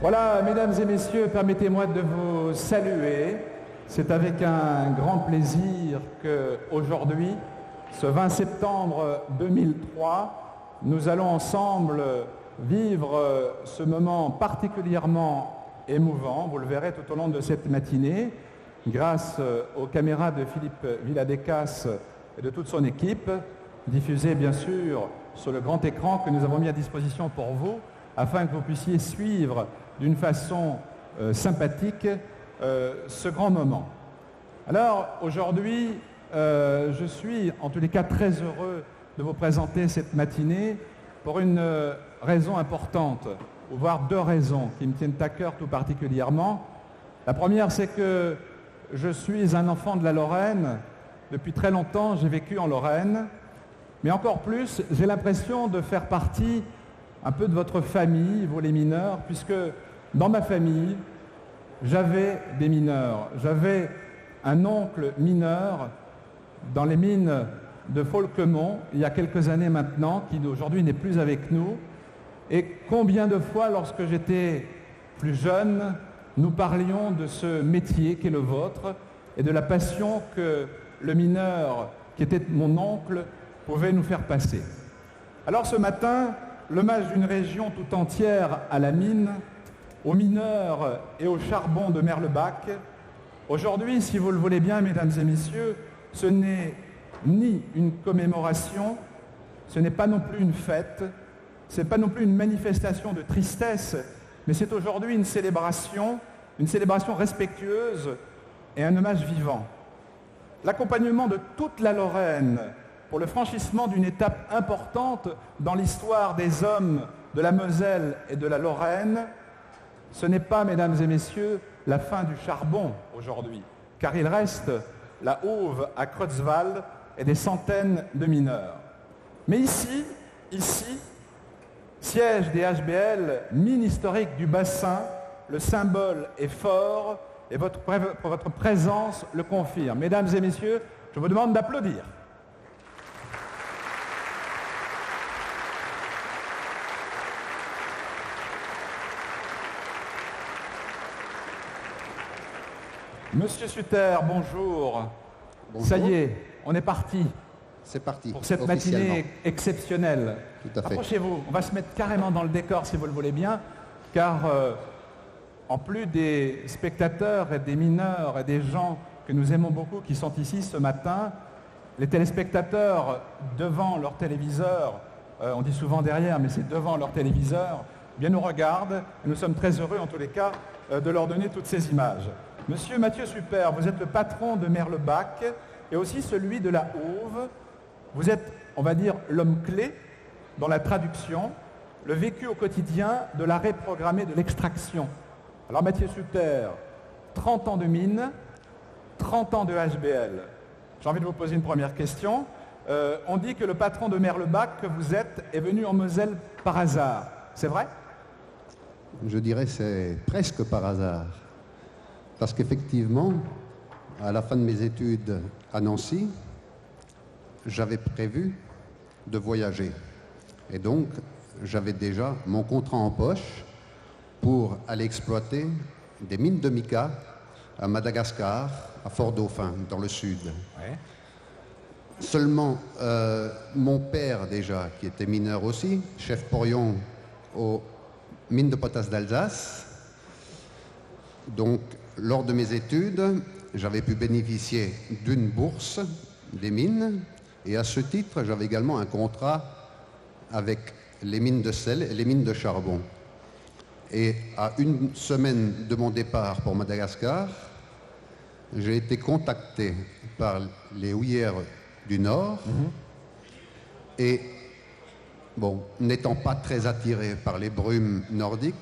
Voilà, mesdames et messieurs, permettez-moi de vous saluer. C'est avec un grand plaisir qu'aujourd'hui, ce 20 septembre 2003, nous allons ensemble vivre ce moment particulièrement émouvant. Vous le verrez tout au long de cette matinée, grâce aux caméras de Philippe Villadecas et de toute son équipe, diffusées bien sûr sur le grand écran que nous avons mis à disposition pour vous, afin que vous puissiez suivre d'une façon sympathique ce grand moment. Alors aujourd'hui, je suis en tous les cas très heureux de vous présenter cette matinée pour une raison importante, ou voire deux raisons qui me tiennent à cœur tout particulièrement. La première, c'est que je suis un enfant de la Lorraine. Depuis très longtemps, j'ai vécu en Lorraine, mais encore plus, j'ai l'impression de faire partie un peu de votre famille, vous les mineurs, puisque dans ma famille, j'avais des mineurs. J'avais un oncle mineur dans les mines de Folquemont, il y a quelques années maintenant, qui aujourd'hui n'est plus avec nous. Et combien de fois, lorsque j'étais plus jeune, nous parlions de ce métier qui est le vôtre et de la passion que le mineur, qui était mon oncle, pouvait nous faire passer. Alors ce matin, l'hommage d'une région tout entière à la mine, aux mineurs et au charbon de Merlebach. Aujourd'hui, si vous le voulez bien, mesdames et messieurs, ce n'est ni une commémoration, ce n'est pas non plus une fête, ce n'est pas non plus une manifestation de tristesse, mais c'est aujourd'hui une célébration respectueuse et un hommage vivant. L'accompagnement de toute la Lorraine pour le franchissement d'une étape importante dans l'histoire des hommes de la Moselle et de la Lorraine, ce n'est pas, mesdames et messieurs, la fin du charbon aujourd'hui, car il reste la houve à Creutzwald et des centaines de mineurs. Mais ici, siège des HBL, mine historique du bassin, le symbole est fort et votre présence le confirme. Mesdames et messieurs, je vous demande d'applaudir. Monsieur Sutter, bonjour. Bonjour. Ça y est, on est parti. C'est parti. Pour cette matinée exceptionnelle. Tout à fait. Approchez-vous, on va se mettre carrément dans le décor si vous le voulez bien, car en plus des spectateurs et des mineurs et des gens que nous aimons beaucoup qui sont ici ce matin, les téléspectateurs devant leur téléviseur, on dit souvent derrière, mais c'est devant leur téléviseur, bien nous regardent. Nous sommes très heureux en tous les cas de leur donner toutes ces images. Monsieur Mathieu Super, vous êtes le patron de Merlebach et aussi celui de la Houve. Vous êtes, on va dire, l'homme clé dans la traduction, le vécu au quotidien de l'arrêt programmé de l'extraction. Alors Mathieu Super, 30 ans de mine, 30 ans de HBL. J'ai envie de vous poser une première question. On dit que le patron de Merlebach que vous êtes est venu en Moselle par hasard. C'est vrai ? Je dirais c'est presque par hasard. Parce qu'effectivement, à la fin de mes études à Nancy, j'avais prévu de voyager. Et donc, j'avais déjà mon contrat en poche pour aller exploiter des mines de mica à Madagascar, à Fort-Dauphin, dans le sud. Ouais. Seulement, mon père déjà, qui était mineur aussi, chef porion aux mines de potasse d'Alsace, donc lors de mes études, j'avais pu bénéficier d'une bourse des mines et à ce titre, j'avais également un contrat avec les mines de sel et les mines de charbon. Et à une semaine de mon départ pour Madagascar, j'ai été contacté par les houillères du Nord et, bon, n'étant pas très attiré par les brumes nordiques,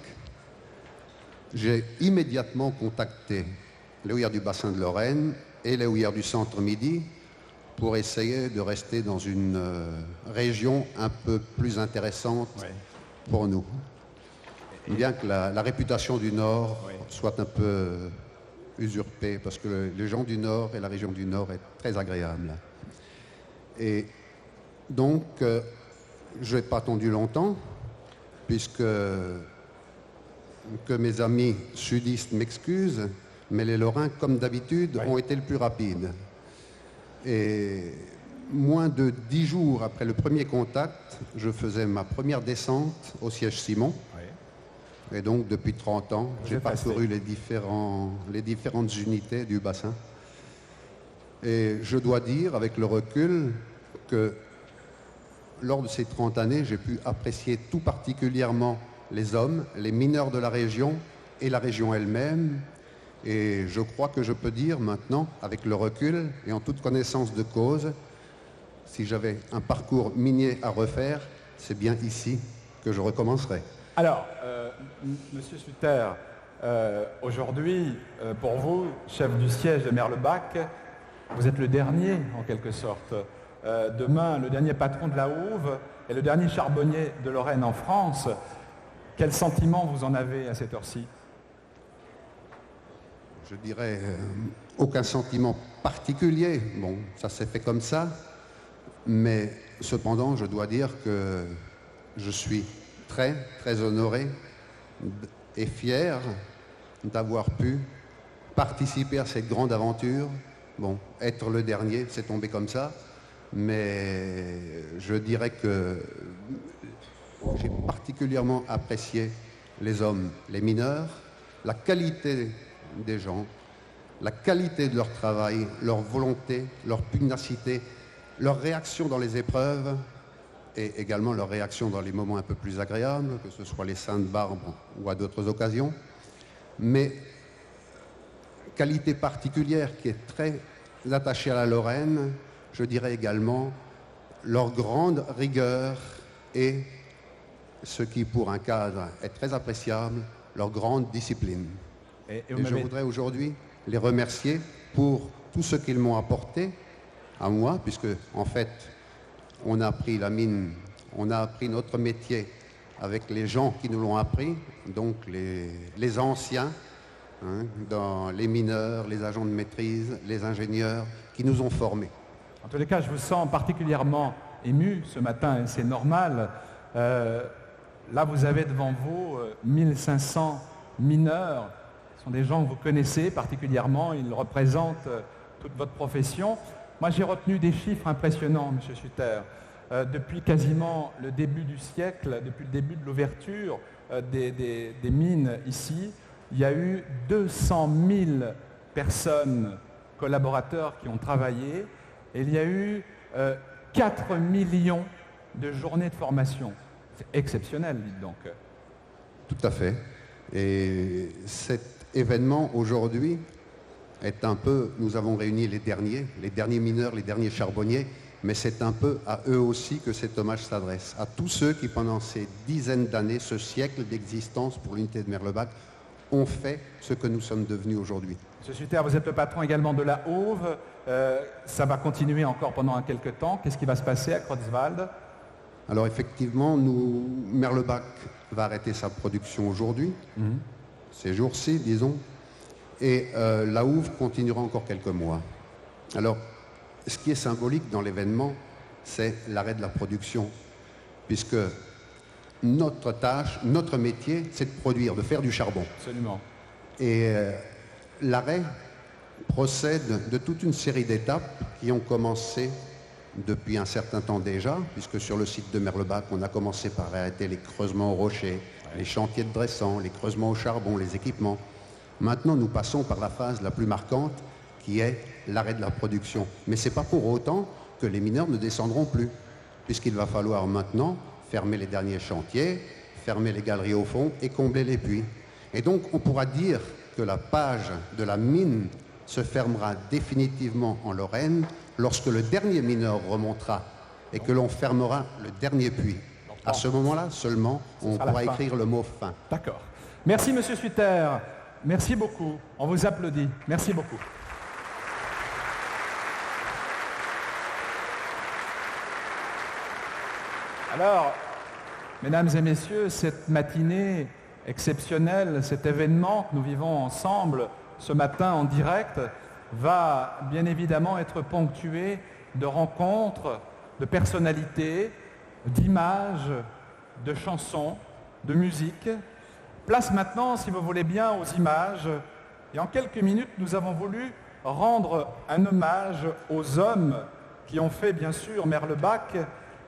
j'ai immédiatement contacté les houillères du bassin de Lorraine et les houillères du centre-midi pour essayer de rester dans une région un peu plus intéressante pour nous. Bien que la réputation du Nord soit un peu usurpée, parce que les gens du Nord et la région du Nord est très agréable. Et donc, je n'ai pas attendu longtemps, puisque que mes amis sudistes m'excusent, mais les Lorrains, comme d'habitude, Oui. ont été le plus rapides. Et moins de 10 jours après le premier contact, je faisais ma première descente au siège Simon. Oui. Et donc, depuis 30 ans, Vous j'ai êtes parcouru resté. les différentes unités du bassin. Et je dois dire, avec le recul, que lors de ces 30 années, j'ai pu apprécier tout particulièrement les hommes, les mineurs de la région et la région elle-même. Et je crois que je peux dire maintenant, avec le recul et en toute connaissance de cause, si j'avais un parcours minier à refaire, c'est bien ici que je recommencerais. Alors, Monsieur Sutter, aujourd'hui, pour vous, chef du siège de Merlebach, vous êtes le dernier, en quelque sorte. Demain, le dernier patron de la Houve et le dernier charbonnier de Lorraine en France. Quel sentiment vous en avez à cette heure-ci? Je dirais aucun sentiment particulier. Bon, ça s'est fait comme ça. Mais cependant, je dois dire que je suis très, très honoré et fier d'avoir pu participer à cette grande aventure. Bon, être le dernier, c'est tombé comme ça. Mais je dirais que j'ai particulièrement apprécié les hommes, les mineurs, la qualité des gens, la qualité de leur travail, leur volonté, leur pugnacité, leur réaction dans les épreuves et également leur réaction dans les moments un peu plus agréables, que ce soit les Saintes-Barbes ou à d'autres occasions. Mais qualité particulière qui est très attachée à la Lorraine, je dirais également leur grande rigueur et ce qui pour un cadre est très appréciable, leur grande discipline. Et je voudrais aujourd'hui les remercier pour tout ce qu'ils m'ont apporté à moi, puisque en fait, on a appris la mine, on a appris notre métier avec les gens qui nous l'ont appris, donc les anciens, hein, dans les mineurs, les agents de maîtrise, les ingénieurs qui nous ont formés. En tous les cas, je vous sens particulièrement ému ce matin, et c'est normal. Là, vous avez devant vous 1500 mineurs. Ce sont des gens que vous connaissez particulièrement, ils représentent toute votre profession. Moi, j'ai retenu des chiffres impressionnants, M. Sutter. Depuis quasiment le début du siècle, depuis le début de l'ouverture des mines ici, il y a eu 200 000 personnes, collaborateurs qui ont travaillé, et il y a eu 4 millions de journées de formation. C'est exceptionnel, dites donc. Tout à fait. Et cet événement aujourd'hui est un peu, nous avons réuni les derniers mineurs, les derniers charbonniers, mais c'est un peu à eux aussi que cet hommage s'adresse, à tous ceux qui pendant ces dizaines d'années, ce siècle d'existence pour l'unité de Merlebach, ont fait ce que nous sommes devenus aujourd'hui. Monsieur Sutter, vous êtes le patron également de la Houve. Ça va continuer encore pendant quelques temps. Qu'est-ce qui va se passer à Creutzwald? Alors effectivement, Merlebach va arrêter sa production aujourd'hui, ces jours-ci, disons, et la Houve continuera encore quelques mois. Alors, ce qui est symbolique dans l'événement, c'est l'arrêt de la production, puisque notre tâche, notre métier, c'est de produire, de faire du charbon. Absolument. Et l'arrêt procède de toute une série d'étapes qui ont commencé depuis un certain temps déjà, puisque sur le site de Merlebach, on a commencé par arrêter les creusements au rocher, les chantiers de dressant, les creusements au charbon, les équipements. Maintenant, nous passons par la phase la plus marquante, qui est l'arrêt de la production. Mais ce n'est pas pour autant que les mineurs ne descendront plus, puisqu'il va falloir maintenant fermer les derniers chantiers, fermer les galeries au fond et combler les puits. Et donc, on pourra dire que la page de la mine se fermera définitivement en Lorraine lorsque le dernier mineur remontera et que l'on fermera le dernier puits. À ce moment-là seulement, on pourra écrire le mot fin. D'accord. Merci, Monsieur Sutter. Merci beaucoup. On vous applaudit. Merci beaucoup. Alors, mesdames et messieurs, cette matinée exceptionnelle, cet événement que nous vivons ensemble ce matin en direct, va bien évidemment être ponctué de rencontres, de personnalités, d'images, de chansons, de musique. Place maintenant, si vous voulez bien, aux images. Et en quelques minutes, nous avons voulu rendre un hommage aux hommes qui ont fait, bien sûr, Merlebach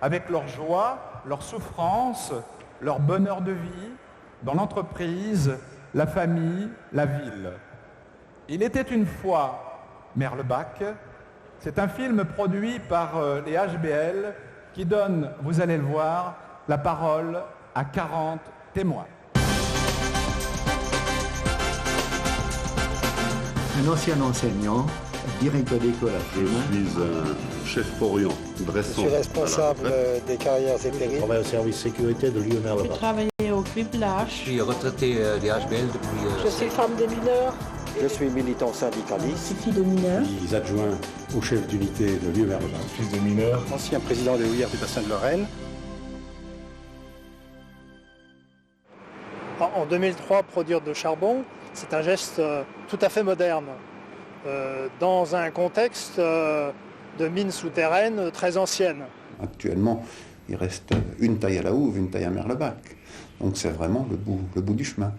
avec leur joie, leur souffrance, leur bonheur de vie, dans l'entreprise, la famille, la ville. Il était une fois Merlebach. C'est un film produit par les HBL qui donne, vous allez le voir, la parole à 40 témoins. Un ancien enseignant, directeur d'école à Je suis un chef porion, dressant. Je suis responsable des carrières éthériques. Je travaille au service sécurité de Lionel. J'ai travaillé au criblage. Je suis retraité des HBL depuis... Je suis femme des mineurs. Je suis militant syndicaliste. Je suis fille de mineurs. Je suis adjoint au chef d'unité de Lionel. Fils de mineurs. Ancien président de l'OIR du bassin de Lorraine. En 2003, produire de charbon, c'est un geste tout à fait moderne. Dans un contexte de mines souterraines très anciennes. Actuellement, il reste une taille à la houve, une taille à Merlebach. Donc c'est vraiment le bout du chemin.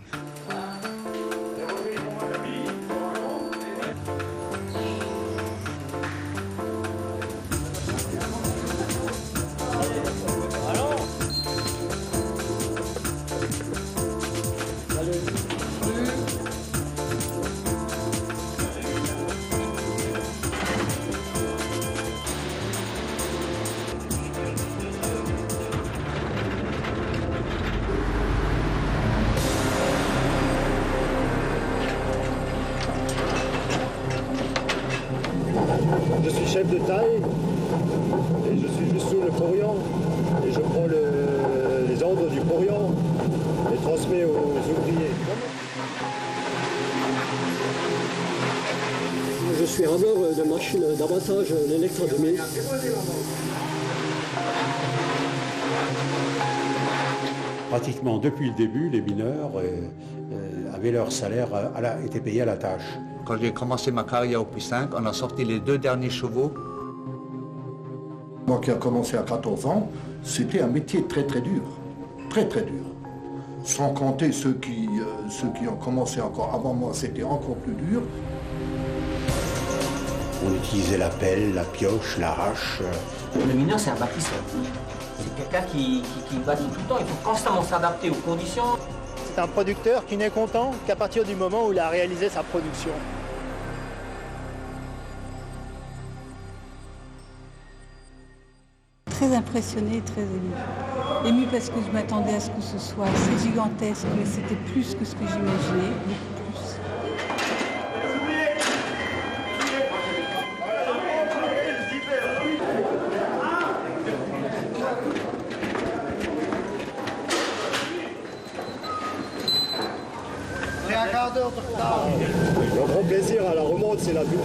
Je suis chef de taille et je suis juste sous le porion et je prends les ordres du porion et transmets aux ouvriers. Je suis rameur de machine d'abattage, l'électrodomie. Pratiquement depuis le début, les mineurs avaient leur salaire, étaient payés à la tâche. Quand j'ai commencé ma carrière au Puy-5, on a sorti les 2 derniers chevaux. Moi qui ai commencé à 14 ans, c'était un métier très très dur. Très très dur. Sans compter ceux qui ont commencé encore avant moi, c'était encore plus dur. On utilisait la pelle, la pioche, la hache. Le mineur, c'est un bâtisseur. C'est quelqu'un qui bâtit tout le temps. Il faut constamment s'adapter aux conditions. C'est un producteur qui n'est content qu'à partir du moment où il a réalisé sa production. Très impressionnée et très émue. Émue parce que je m'attendais à ce que ce soit assez gigantesque, mais c'était plus que ce que j'imaginais, beaucoup plus. J'ai un quart d'heure de retard. Mon grand plaisir à la remonte, c'est la douche.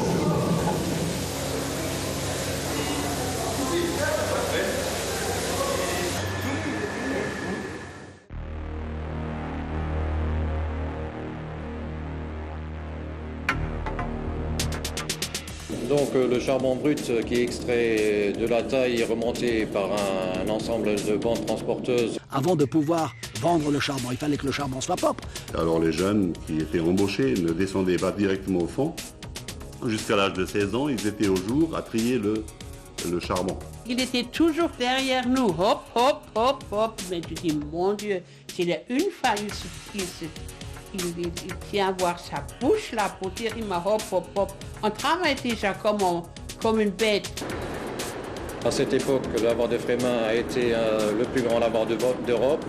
Donc le charbon brut qui est extrait de la taille est remonté par un ensemble de bandes transporteuses. Avant de pouvoir vendre le charbon, il fallait que le charbon soit propre. Alors les jeunes qui étaient embauchés ne descendaient pas directement au fond. Jusqu'à l'âge de 16 ans, ils étaient au jour à trier le charbon. Il était toujours derrière nous, hop, hop, hop, hop. Mais tu dis, mon Dieu, s'il y a une fois, il tient à voir sa bouche là pour dire, il m'a hop, hop, hop. On travaille déjà comme une bête. À cette époque, le lavoir de Frémin a été le plus grand lavoir d'Europe.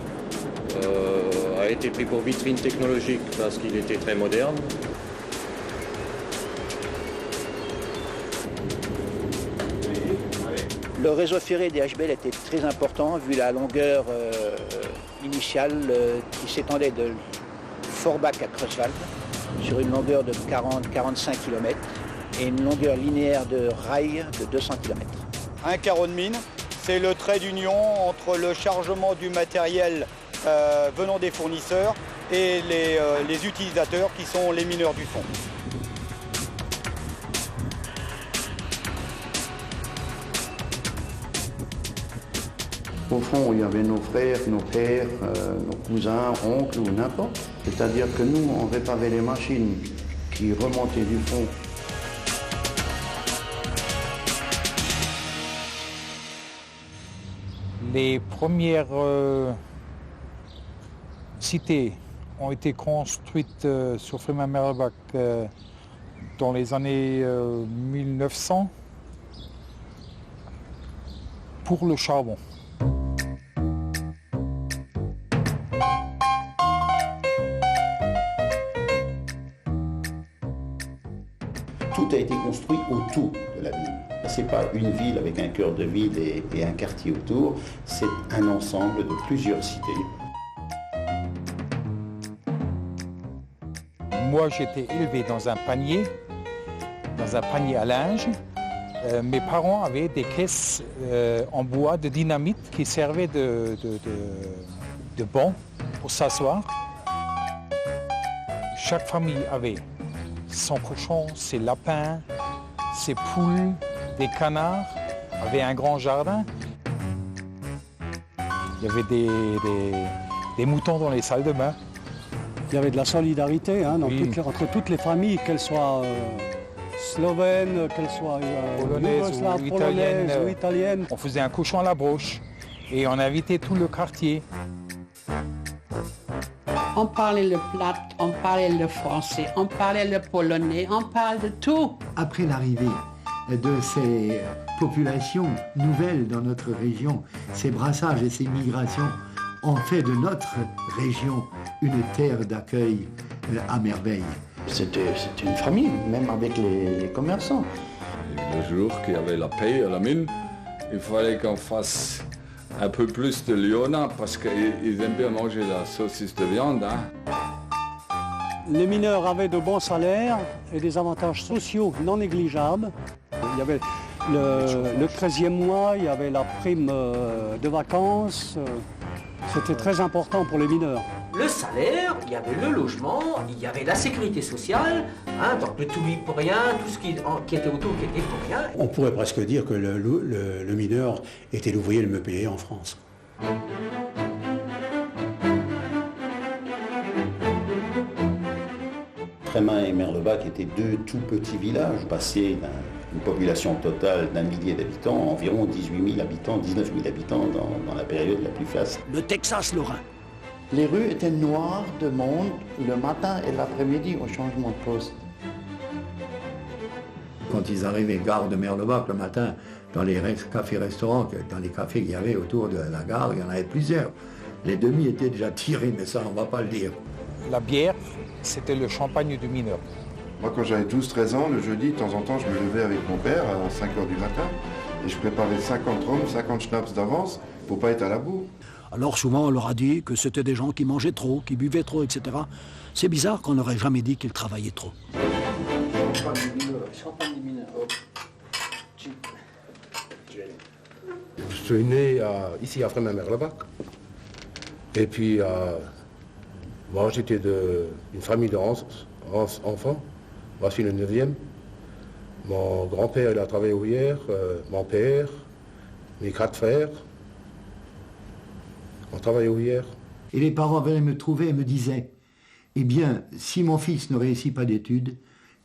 A été pris pour vitrine technologique parce qu'il était très moderne. Le réseau ferré des HBL était très important vu la longueur initiale qui s'étendait de Forbach à Creuswald sur une longueur de 40-45 km et une longueur linéaire de rail de 200 km. Un carreau de mine, c'est le trait d'union entre le chargement du matériel venant des fournisseurs et les utilisateurs qui sont les mineurs du fond. Au fond, il y avait nos frères, nos pères, nos cousins, oncles ou n'importe. C'est-à-dire que nous, on réparait les machines qui remontaient du fond. Les premières cités ont été construites sur Frémin-Merlebach dans les années 1900 pour le charbon. Tout a été construit autour de la ville. Ce n'est pas une ville avec un cœur de ville et un quartier autour, c'est un ensemble de plusieurs cités. Moi, j'étais élevé dans un panier à linge. Mes parents avaient des caisses en bois de dynamite qui servaient de banc pour s'asseoir. Chaque famille avait son cochon, ses lapins, ses poules, des canards, avait un grand jardin. Il y avait des moutons dans les salles de bain. Il y avait de la solidarité entre toutes les familles, qu'elles soient slovènes, qu'elles soient polonaises ou italiennes. On faisait un cochon à la broche et on invitait tout le quartier. On parlait le plat, on parlait le français, on parlait le polonais, on parle de tout. Après l'arrivée de ces populations nouvelles dans notre région, ces brassages et ces migrations ont fait de notre région une terre d'accueil à merveille. C'était une famille, même avec les commerçants. Le jour qu'il y avait la paix à la mine, il fallait qu'on fasse un peu plus de Lyonnais parce qu'ils aiment bien manger la saucisse de viande. Les mineurs avaient de bons salaires et des avantages sociaux non négligeables. Il y avait le 13e mois, il y avait la prime de vacances. C'était très important pour les mineurs. Le salaire, il y avait le logement, il y avait la sécurité sociale, donc le tout pour rien, tout ce qui était autour qui était pour rien. On pourrait presque dire que le mineur était l'ouvrier le mieux payé en France. Frémin et Merlebach étaient deux tout petits villages, passés d'une population totale d'1 millier d'habitants à environ 18 000 habitants, 19 000 habitants dans la période la plus faste. Le Texas lorrain. Les rues étaient noires de monde le matin et l'après-midi au changement de poste. Quand ils arrivaient gare de Merlebach le matin, dans les cafés-restaurants, dans les cafés qu'il y avait autour de la gare, il y en avait plusieurs. Les demi étaient déjà tirés, mais ça, on ne va pas le dire. La bière, c'était le champagne du mineur. Moi, quand j'avais 12-13 ans, le jeudi, de temps en temps, je me levais avec mon père à 5 h du matin et je préparais 50 rhums, 50 schnapps d'avance pour pas être à la bourre. Alors souvent, on leur a dit que c'était des gens qui mangeaient trop, qui buvaient trop, etc. C'est bizarre qu'on n'aurait jamais dit qu'ils travaillaient trop. Champagne des mineurs. Je suis né ici à Frémin-Merlebach. Et puis, moi, j'étais d'une famille de 11 enfants. Moi, je suis le 9e. Mon grand-père, il a travaillé ouvrière, mon père, mes 4 frères. On travaillait ouvrière. Et les parents venaient me trouver et me disaient, eh bien, si mon fils ne réussit pas d'études,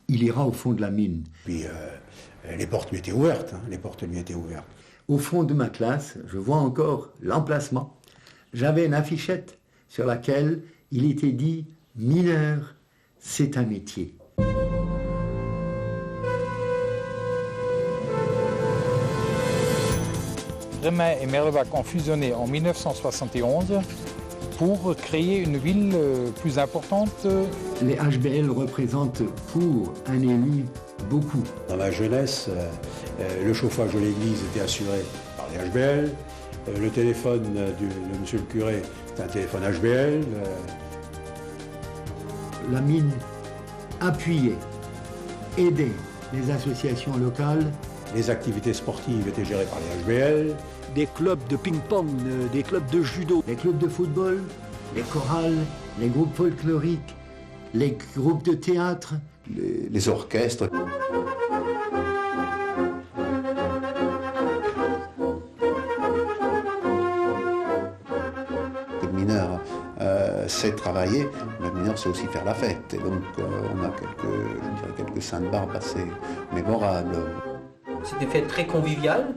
il ira au fond de la mine. Puis les portes lui étaient ouvertes, les portes lui étaient ouvertes. Au fond de ma classe, je vois encore l'emplacement. J'avais une affichette sur laquelle il était dit « Mineur, c'est un métier ». Frémin et Merlebach ont fusionné en 1971 pour créer une ville plus importante. Les HBL représentent pour un élu beaucoup. Dans ma jeunesse, le chauffage de l'église était assuré par les HBL. Le téléphone de monsieur le curé, c'était un téléphone HBL. La mine appuyait, aidait les associations locales. Les activités sportives étaient gérées par les HBL. Des clubs de ping-pong, des clubs de judo. Les clubs de football, les chorales, les groupes folkloriques, les groupes de théâtre. Les orchestres. c'est travailler, le mineur c'est aussi faire la fête. Et donc on a quelques saintes barbes assez mémorables. C'est des fêtes très conviviales.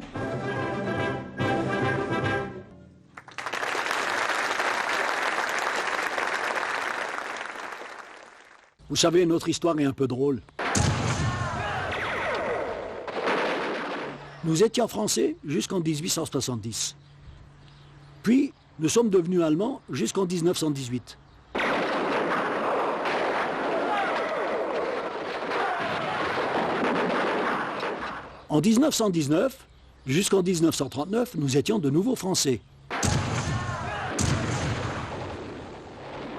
Vous savez, notre histoire est un peu drôle. Nous étions français jusqu'en 1870. Puis, nous sommes devenus allemands jusqu'en 1918. En 1919, jusqu'en 1939, nous étions de nouveau français.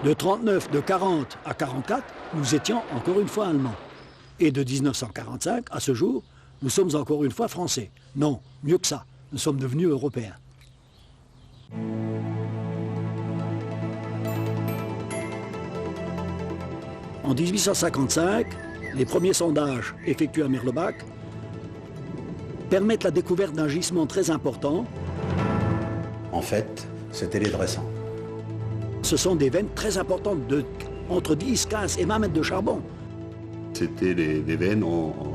De 39, de 40 à 44, nous étions encore une fois allemands. Et de 1945 à ce jour, nous sommes encore une fois français. Non, mieux que ça, nous sommes devenus européens. En 1855, les premiers sondages effectués à Merlebach permettent la découverte d'un gisement très important. En fait, c'était les dressants. Ce sont des veines très importantes, entre 10, 15 et 20 mètres de charbon. C'était des veines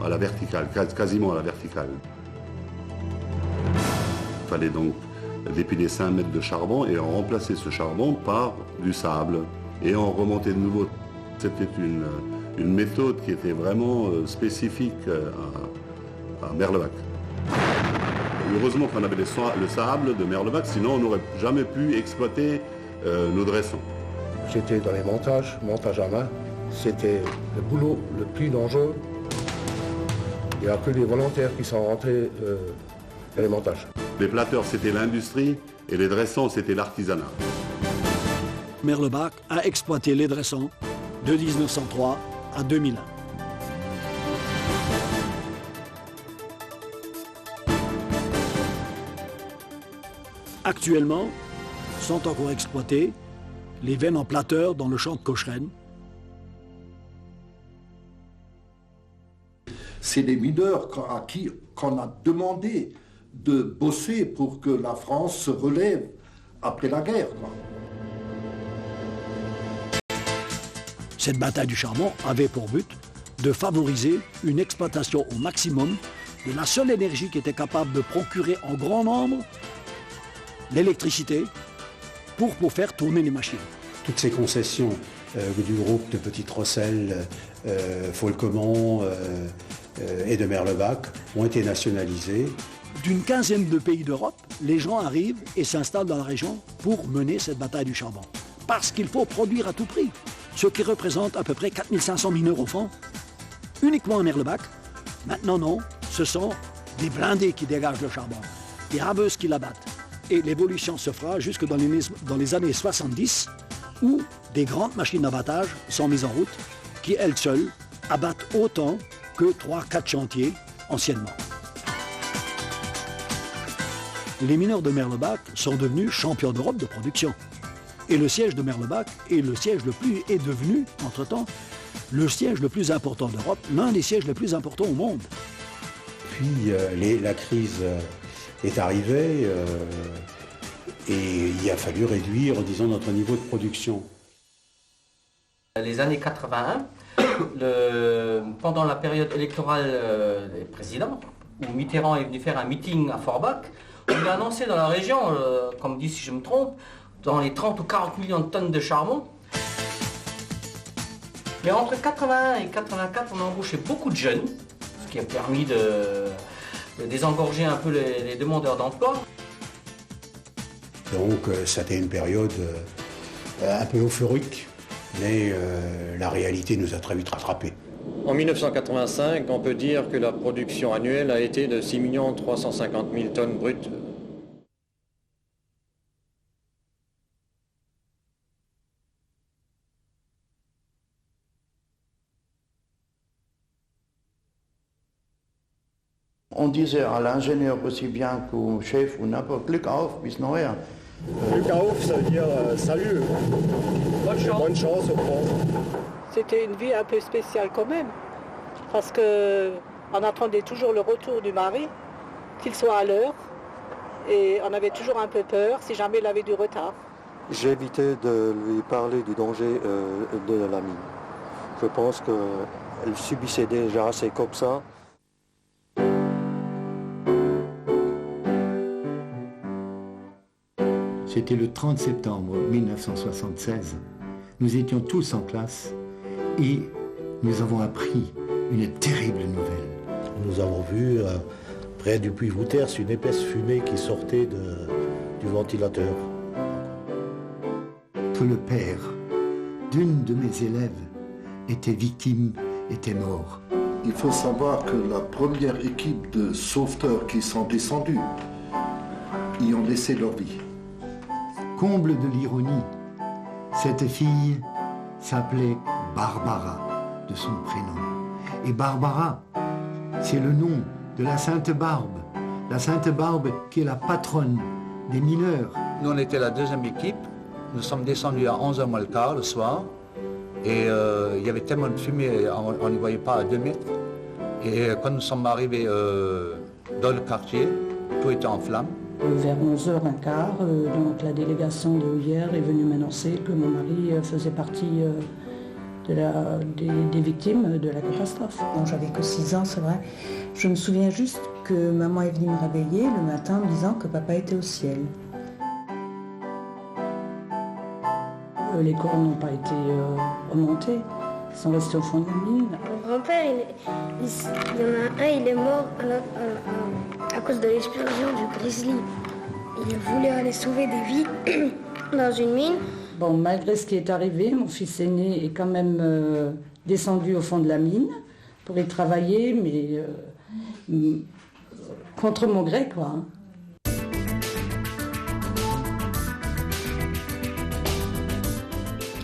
à la verticale, quasiment à la verticale. Il fallait donc dépiler 5 mètres de charbon et remplacer ce charbon par du sable. Et on remontait de nouveau. C'était une méthode qui était vraiment spécifique à Merlebach. Heureusement qu'on avait le sable de Merlebach, sinon on n'aurait jamais pu exploiter nos dressons. J'étais dans les montages à main. C'était le boulot le plus dangereux. Il n'y a que les volontaires qui sont rentrés dans les montages. Les plateurs, c'était l'industrie et les dressons, c'était l'artisanat. Merlebach a exploité les dressons de 1903 à 2001. Actuellement, sont encore exploitées les veines en plateur dans le champ de Cochrane. C'est des mineurs à qui qu'on a demandé de bosser pour que la France se relève après la guerre, quoi. Cette bataille du charbon avait pour but de favoriser une exploitation au maximum de la seule énergie qui était capable de procurer en grand nombre l'électricité pour faire tourner les machines. Toutes ces concessions du groupe de Petite Rosselle, Folquemont et de Merlebach ont été nationalisées. D'une quinzaine de pays d'Europe, les gens arrivent et s'installent dans la région pour mener cette bataille du charbon. Parce qu'il faut produire à tout prix, ce qui représente à peu près 4500 mineurs au fond, uniquement à Merlebach. Maintenant non, ce sont des blindés qui dégagent le charbon, des rabeuses qui l'abattent. Et l'évolution se fera jusque dans les années 70, où des grandes machines d'abattage sont mises en route, qui elles seules abattent autant que 3-4 chantiers anciennement. Les mineurs de Merlebach sont devenus champions d'Europe de production. Et le siège de Merlebach est devenu, entre-temps, le siège le plus important d'Europe, l'un des sièges les plus importants au monde. Puis la crise est arrivée et il a fallu réduire, disons, notre niveau de production. Les années 81, pendant la période électorale des présidents, où Mitterrand est venu faire un meeting à Forbach, on a annoncé dans la région, comme dit si je me trompe, dans les 30 ou 40 millions de tonnes de charbon. Mais entre 81 et 84, on a embauché beaucoup de jeunes, ce qui a permis de désengorger un peu les demandeurs d'emploi. Donc c'était une période un peu euphorique, mais la réalité nous a très vite rattrapés. En 1985, on peut dire que la production annuelle a été de 6 350 000 tonnes brutes. On disait à l'ingénieur aussi bien qu'au chef ou n'importe, Glück auf, bis nachher. Glück auf, ça veut dire salut. Bonne chance au front. C'était une vie un peu spéciale quand même, parce qu'on attendait toujours le retour du mari, qu'il soit à l'heure, et on avait toujours un peu peur si jamais il avait du retard. J'ai évité de lui parler du danger de la mine. Je pense qu'elle subissait déjà assez comme ça. C'était le 30 septembre 1976. Nous étions tous en classe et nous avons appris une terrible nouvelle. Nous avons vu près du puits Wouters une épaisse fumée qui sortait du ventilateur. Que le père d'une de mes élèves était mort. Il faut savoir que la première équipe de sauveteurs qui sont descendus y ont laissé leur vie. Comble de l'ironie, cette fille s'appelait Barbara, de son prénom. Et Barbara, c'est le nom de la Sainte Barbe. La Sainte Barbe qui est la patronne des mineurs. Nous, on était la deuxième équipe. Nous sommes descendus à 11h moins le quart le soir. Et il y avait tellement de fumée, on n'y voyait pas à 2 mètres. Et quand nous sommes arrivés dans le quartier, tout était en flammes. Vers 11h15, donc la délégation de Houillères est venue m'annoncer que mon mari faisait partie des victimes de la catastrophe. Bon, j'avais que 6 ans, c'est vrai. Je me souviens juste que maman est venue me réveiller le matin en me disant que papa était au ciel. Les corps n'ont pas été remontés, ils sont restés au fond de la mine. Mon grand-père, il y en a un, il est mort à cause de l'explosion du Grizzly. Il voulait aller sauver des vies dans une mine. Bon, malgré ce qui est arrivé, mon fils aîné est quand même descendu au fond de la mine pour y travailler, mais contre mon gré, quoi.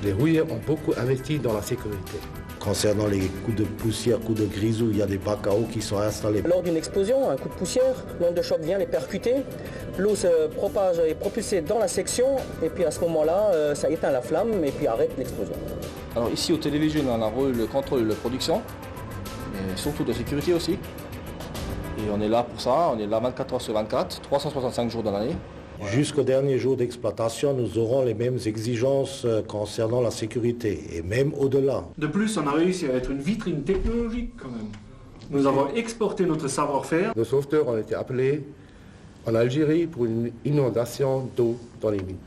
Les Houillères ont beaucoup investi dans la sécurité. Concernant les coups de poussière, coups de grisou, il y a des bacs à eau qui sont installés. Lors d'une explosion, un coup de poussière, l'onde de choc vient les percuter, l'eau se propage et est propulsée dans la section, et puis à ce moment-là, ça éteint la flamme et puis arrête l'explosion. Alors ici au Télévision, on a le contrôle de production, mais surtout de sécurité aussi. Et on est là pour ça, on est là 24 heures sur 24, 365 jours dans l'année. Jusqu'au dernier jour d'exploitation, nous aurons les mêmes exigences concernant la sécurité, et même au-delà. De plus, on a réussi à être une vitrine technologique quand même. Nous avons exporté notre savoir-faire. Nos sauveteurs ont été appelés en Algérie pour une inondation d'eau dans les mines.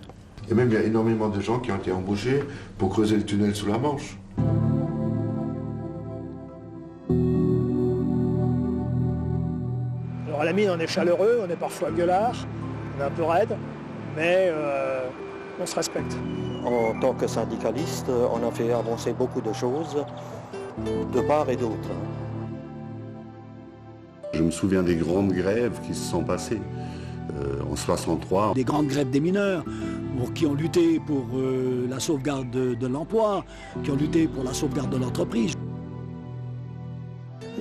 Et même il y a énormément de gens qui ont été embauchés pour creuser le tunnel sous la Manche. Alors à la mine, on est chaleureux, on est parfois gueulard. On est un peu raide, mais on se respecte. En tant que syndicaliste, on a fait avancer beaucoup de choses, de part et d'autre. Je me souviens des grandes grèves qui se sont passées en 63. Des grandes grèves des mineurs qui ont lutté pour la sauvegarde de l'emploi, qui ont lutté pour la sauvegarde de l'entreprise.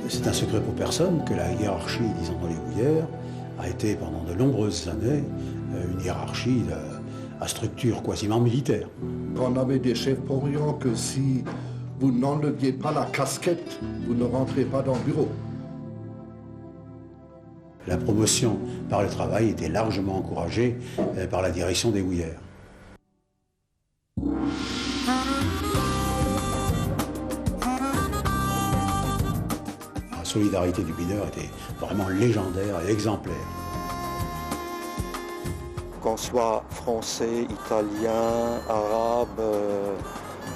C'est un secret pour personne que la hiérarchie, disons, dans les Houillères, a été pendant de nombreuses années une hiérarchie à structure quasiment militaire. On avait des chefs porions que si vous n'enleviez pas la casquette, vous ne rentrez pas dans le bureau. La promotion par le travail était largement encouragée par la direction des Houillères. La solidarité du mineur était vraiment légendaire et exemplaire. Qu'on soit français, italien, arabe,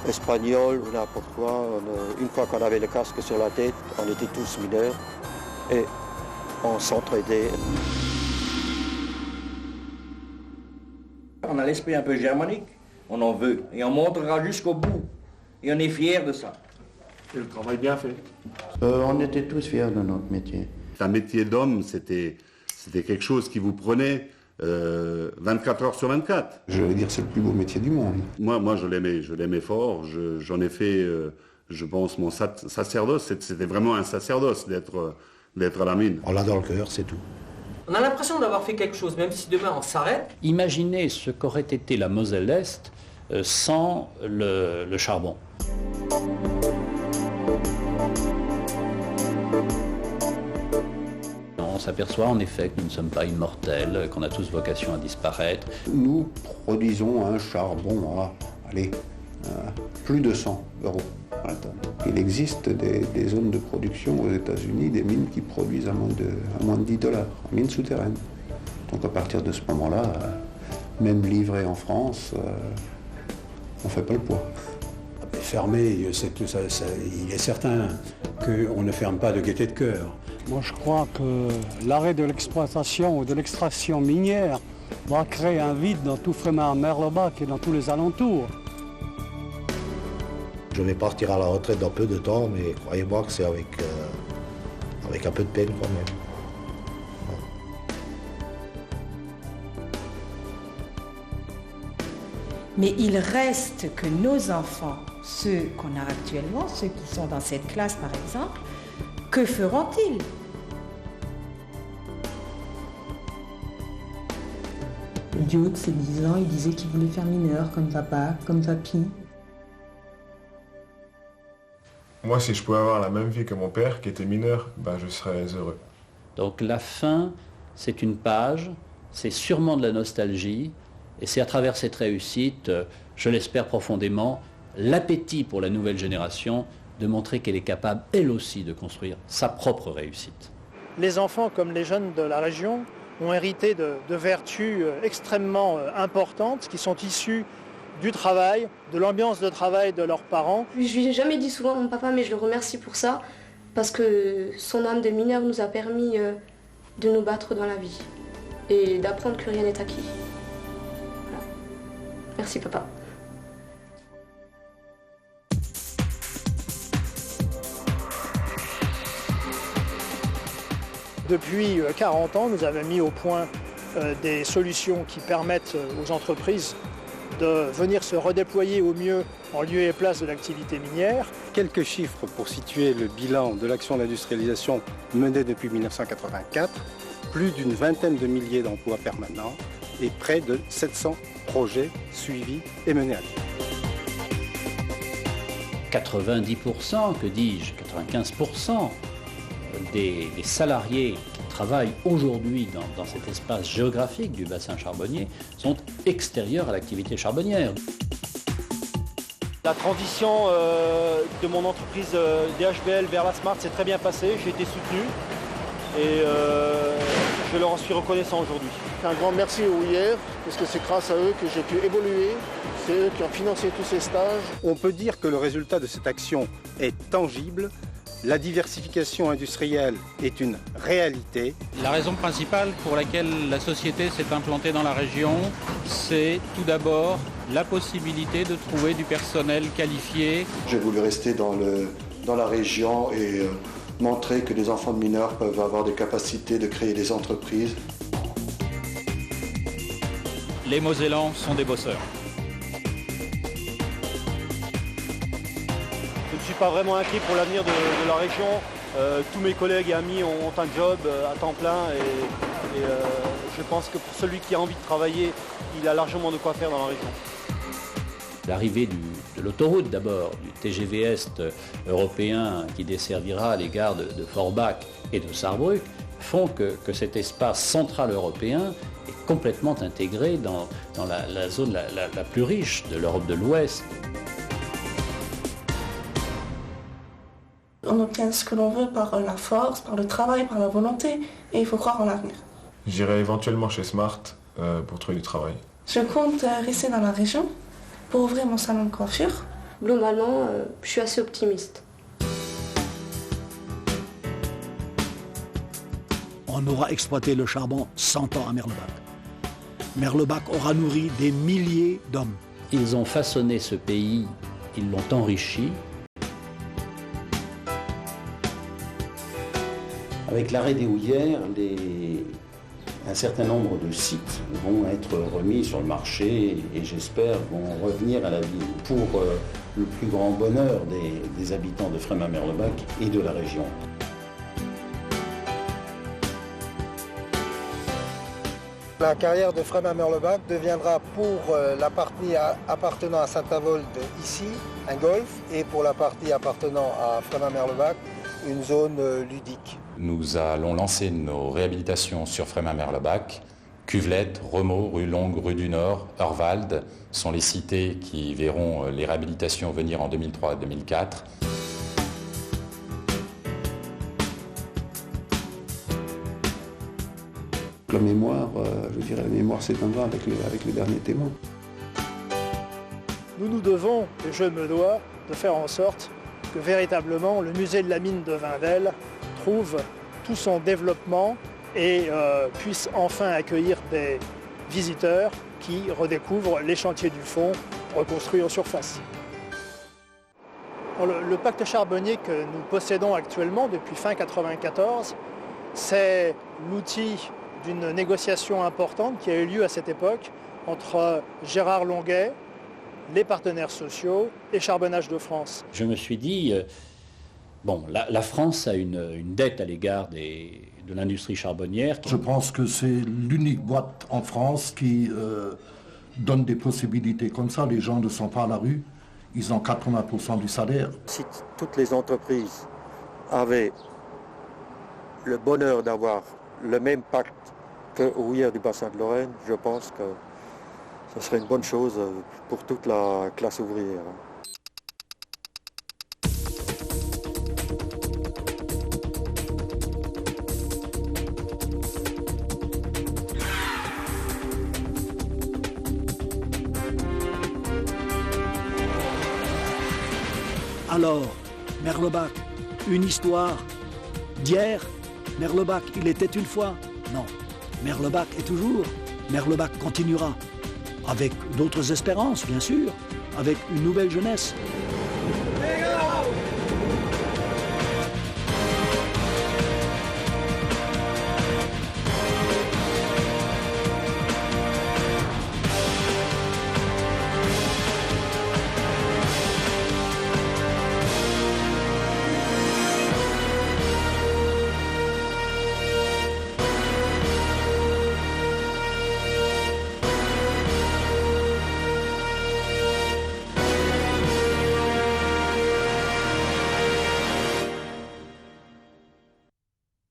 espagnol ou n'importe quoi, une fois qu'on avait le casque sur la tête, on était tous mineurs et on s'entraidait. On a l'esprit un peu germanique, on en veut et on montrera jusqu'au bout et on est fiers de ça. Et le travail bien fait. On était tous fiers de notre métier. Un métier d'homme, c'était quelque chose qui vous prenait 24 heures sur 24. Je vais dire, c'est le plus beau métier du monde. Moi je l'aimais fort. J'en ai fait, je pense, mon sacerdoce. C'était vraiment un sacerdoce d'être à la mine. On l'a dans le cœur, c'est tout. On a l'impression d'avoir fait quelque chose, même si demain on s'arrête. Imaginez ce qu'aurait été la Moselle-Est sans le charbon. On s'aperçoit en effet que nous ne sommes pas immortels, qu'on a tous vocation à disparaître. Nous produisons un charbon à, plus de 100 € à la tonne. Il existe des zones de production aux États-Unis, des mines qui produisent à moins de $10, mines souterraines. Donc à partir de ce moment-là, même livré en France, on ne fait pas le poids. Fermer, il est certain qu'on ne ferme pas de gaieté de cœur. Moi je crois que l'arrêt de l'exploitation ou de l'extraction minière va créer un vide dans tout Frémont-Merlebach et dans tous les alentours. Je vais partir à la retraite dans peu de temps, mais croyez-moi que c'est avec un peu de peine quand même. Mais il reste que nos enfants, ceux qu'on a actuellement, ceux qui sont dans cette classe par exemple, que feront-ils? Du haut de ses 10 ans, il disait qu'il voulait faire mineur, comme papa, comme papy. Moi, si je pouvais avoir la même vie que mon père, qui était mineur, je serais heureux. Donc la fin, c'est une page, c'est sûrement de la nostalgie, et c'est à travers cette réussite, je l'espère profondément, l'appétit pour la nouvelle génération de montrer qu'elle est capable, elle aussi, de construire sa propre réussite. Les enfants, comme les jeunes de la région, ont hérité de vertus extrêmement importantes qui sont issues du travail, de l'ambiance de travail de leurs parents. Je lui ai jamais dit souvent à mon papa, mais je le remercie pour ça, parce que son âme de mineur nous a permis de nous battre dans la vie et d'apprendre que rien n'est acquis. Voilà. Merci papa. Depuis 40 ans, nous avons mis au point des solutions qui permettent aux entreprises de venir se redéployer au mieux en lieu et place de l'activité minière. Quelques chiffres pour situer le bilan de l'action d'industrialisation menée depuis 1984. Plus d'une vingtaine de milliers d'emplois permanents et près de 700 projets suivis et menés à bien. 90%, que dis-je, 95% des salariés qui travaillent aujourd'hui dans cet espace géographique du bassin charbonnier sont extérieurs à l'activité charbonnière. La transition de mon entreprise DHBL vers la Smart s'est très bien passée, j'ai été soutenu et je leur en suis reconnaissant aujourd'hui. Un grand merci aux Houillères, parce que c'est grâce à eux que j'ai pu évoluer, c'est eux qui ont financé tous ces stages. On peut dire que le résultat de cette action est tangible. La diversification industrielle est une réalité. La raison principale pour laquelle la société s'est implantée dans la région, c'est tout d'abord la possibilité de trouver du personnel qualifié. J'ai voulu rester dans la région et montrer que les enfants de mineurs peuvent avoir des capacités de créer des entreprises. Les Mosellans sont des bosseurs. Je ne suis pas vraiment inquiet pour l'avenir de la région. Tous mes collègues et amis ont un job à temps plein et je pense que pour celui qui a envie de travailler, il a largement de quoi faire dans la région. L'arrivée de l'autoroute d'abord, du TGV Est européen qui desservira les gares de Forbach et de Saarbrück, font que cet espace central européen est complètement intégré dans la zone la plus riche de l'Europe de l'Ouest. On obtient ce que l'on veut par la force, par le travail, par la volonté, et il faut croire en l'avenir. J'irai éventuellement chez Smart pour trouver du travail. Je compte rester dans la région pour ouvrir mon salon de coiffure. Globalement, je suis assez optimiste. On aura exploité le charbon 100 ans à Merlebach. Merlebach aura nourri des milliers d'hommes. Ils ont façonné ce pays, ils l'ont enrichi. Avec l'arrêt des houillères, un certain nombre de sites vont être remis sur le marché et j'espère vont revenir à la vie pour le plus grand bonheur des habitants de Frémont-Merlebach et de la région. La carrière de Frémont-Merlebach deviendra pour la partie appartenant à Saint-Avold ici, un golf, et pour la partie appartenant à Frémont-Merlebach, une zone ludique. nous allons lancer nos réhabilitations sur Frémin-Merlebach. Cuvelette, Remaux, rue Longue, rue du Nord, Urwald sont les cités qui verront les réhabilitations venir en 2003 et 2004. La mémoire, je dirais, la mémoire s'éteindra avec les derniers témoins. Nous nous devons, et je me dois, de faire en sorte que véritablement le musée de la mine de Wendel trouve tout son développement et puisse enfin accueillir des visiteurs qui redécouvrent les chantiers du fond reconstruits en surface. Le pacte charbonnier que nous possédons actuellement depuis fin 1994, c'est l'outil d'une négociation importante qui a eu lieu à cette époque entre Gérard Longuet, les partenaires sociaux et Charbonnage de France. Je me suis dit, bon, la France a une dette à l'égard de l'industrie charbonnière. Je pense que c'est l'unique boîte en France qui donne des possibilités comme ça. Les gens ne sont pas à la rue, ils ont 80% du salaire. Si toutes les entreprises avaient le bonheur d'avoir le même pacte que ouvrière du bassin de Lorraine, je pense que ce serait une bonne chose pour toute la classe ouvrière. Alors, Merlebach, une histoire d'hier. Merlebach, il était une fois. Non, Merlebach est toujours. Merlebach continuera. Avec d'autres espérances, bien sûr. Avec une nouvelle jeunesse.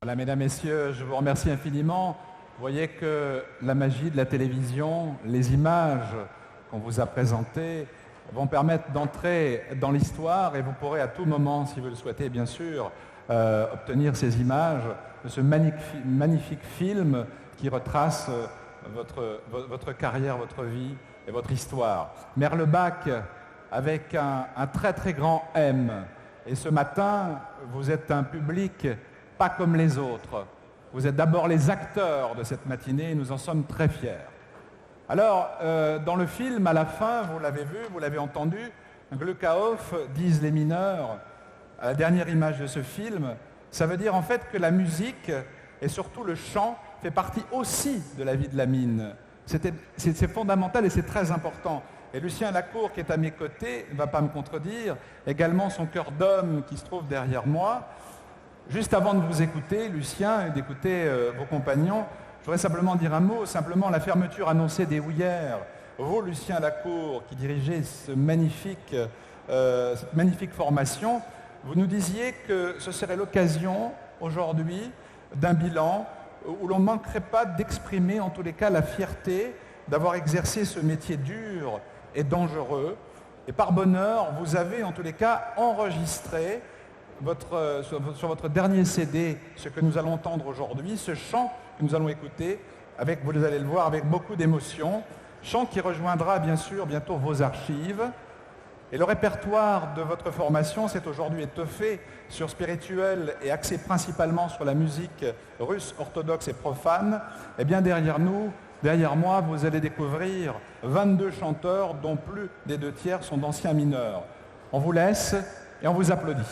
Voilà, mesdames, messieurs, je vous remercie infiniment. Vous voyez que la magie de la télévision, les images qu'on vous a présentées vont permettre d'entrer dans l'histoire et vous pourrez à tout moment, si vous le souhaitez bien sûr, obtenir ces images de ce magnifique film qui retrace votre carrière, votre vie et votre histoire. Merlebach avec un très très grand M. Et ce matin, vous êtes un public pas comme les autres. Vous êtes d'abord les acteurs de cette matinée et nous en sommes très fiers. Alors, dans le film, à la fin, vous l'avez vu, vous l'avez entendu, Glück auf, disent les mineurs, à la dernière image de ce film, ça veut dire en fait que la musique et surtout le chant fait partie aussi de la vie de la mine. C'est fondamental et c'est très important. Et Lucien Lacour, qui est à mes côtés, ne va pas me contredire, également son cœur d'homme qui se trouve derrière moi. Juste avant de vous écouter, Lucien, et d'écouter vos compagnons, je voudrais simplement dire un mot, simplement la fermeture annoncée des houillères. Vous, Lucien Lacour, qui dirigez cette magnifique formation, vous nous disiez que ce serait l'occasion, aujourd'hui, d'un bilan où l'on ne manquerait pas d'exprimer, en tous les cas, la fierté d'avoir exercé ce métier dur et dangereux. Et par bonheur, vous avez, en tous les cas, enregistré sur votre dernier CD, ce que nous allons entendre aujourd'hui, ce chant que nous allons écouter, vous allez le voir, avec beaucoup d'émotion, chant qui rejoindra bien sûr bientôt vos archives. Et le répertoire de votre formation s'est aujourd'hui étoffé sur spirituel et axé principalement sur la musique russe orthodoxe et profane. Et bien derrière moi, vous allez découvrir 22 chanteurs dont plus des 2/3 sont d'anciens mineurs. On vous laisse et on vous applaudit.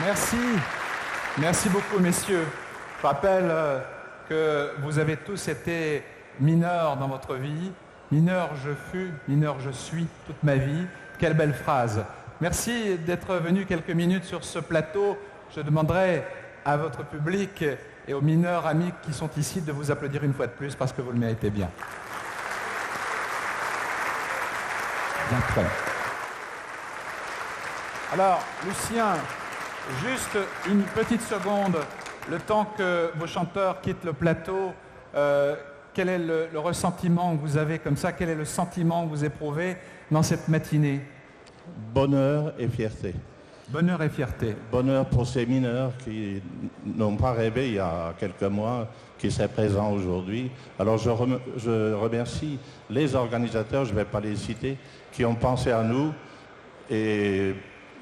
Merci. Merci beaucoup, messieurs. Je rappelle que vous avez tous été mineurs dans votre vie. Mineur je fus, mineur je suis toute ma vie. Quelle belle phrase. Merci d'être venus quelques minutes sur ce plateau. Je demanderai à votre public et aux mineurs amis qui sont ici de vous applaudir une fois de plus parce que vous le méritez bien. Bien prêt. Alors, Lucien, juste une petite seconde, le temps que vos chanteurs quittent le plateau, quel est le ressentiment que vous avez comme ça? Quel est le sentiment que vous éprouvez dans cette matinée? Bonheur et fierté. Bonheur et fierté. Bonheur pour ces mineurs qui n'ont pas rêvé il y a quelques mois, qui seraient présents aujourd'hui. Alors je remercie les organisateurs, je ne vais pas les citer, qui ont pensé à nous. Et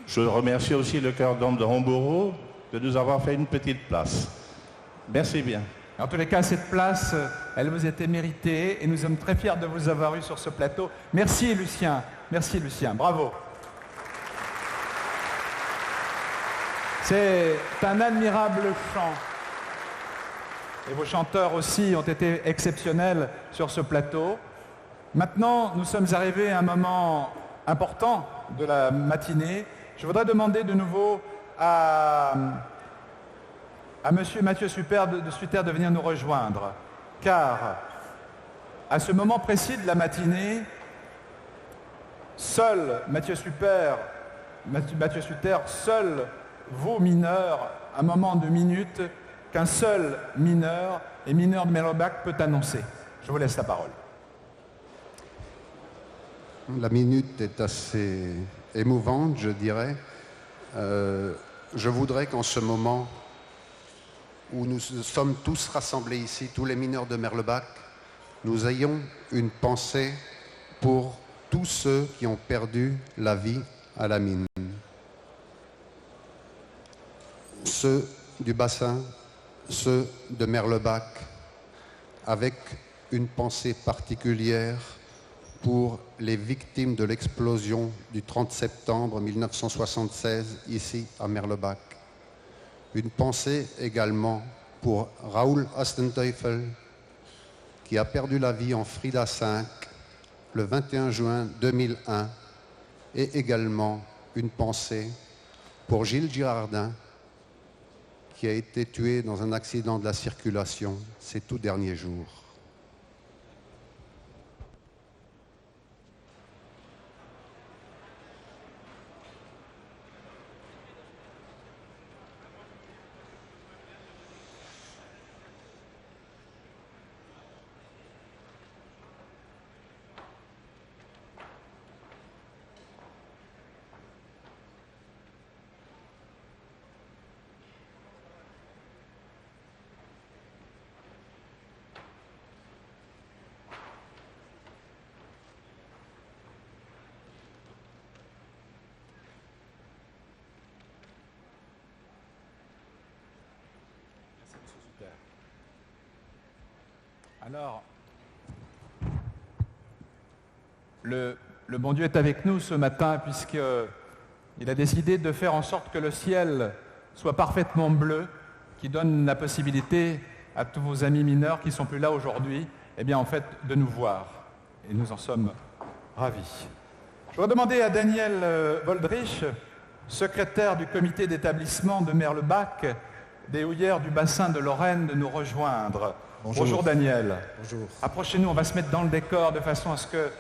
je remercie aussi le Chœur d'Homme de Homboro de nous avoir fait une petite place. Merci bien. En tous les cas, cette place, elle vous était méritée et nous sommes très fiers de vous avoir eu sur ce plateau. Merci Lucien. Merci Lucien. Bravo. C'est un admirable chant. Et vos chanteurs aussi ont été exceptionnels sur ce plateau. Maintenant, nous sommes arrivés à un moment important de la matinée. Je voudrais demander de nouveau à Monsieur Mathieu Suter de venir nous rejoindre. Car à ce moment précis de la matinée, seul Mathieu Suter, seul vous mineurs, un moment de minute qu'un seul mineur et mineur de Merlebach peut annoncer. Je vous laisse la parole. La minute est assez émouvante, je dirais. Je voudrais qu'en ce moment où nous sommes tous rassemblés ici, tous les mineurs de Merlebach, nous ayons une pensée pour tous ceux qui ont perdu la vie à la mine. Ceux du bassin, ceux de Merlebach, avec une pensée particulière pour les victimes de l'explosion du 30 septembre 1976 ici à Merlebach. Une pensée également pour Raoul Ostenteufel, qui a perdu la vie en Frida 5 le 21 juin 2001, et également une pensée pour Gilles Girardin, qui a été tué dans un accident de la circulation ces tout derniers jours. Alors, le bon Dieu est avec nous ce matin puisqu'il a décidé de faire en sorte que le ciel soit parfaitement bleu, qui donne la possibilité à tous vos amis mineurs qui ne sont plus là aujourd'hui, eh bien en fait de nous voir. Et nous en sommes ravis. Je vais demander à Daniel Woldrich, secrétaire du comité d'établissement de Merlebach, des houillères du bassin de Lorraine, de nous rejoindre. Bonjour Daniel. Bonjour. Approchez-nous, on va se mettre dans le décor de façon à ce que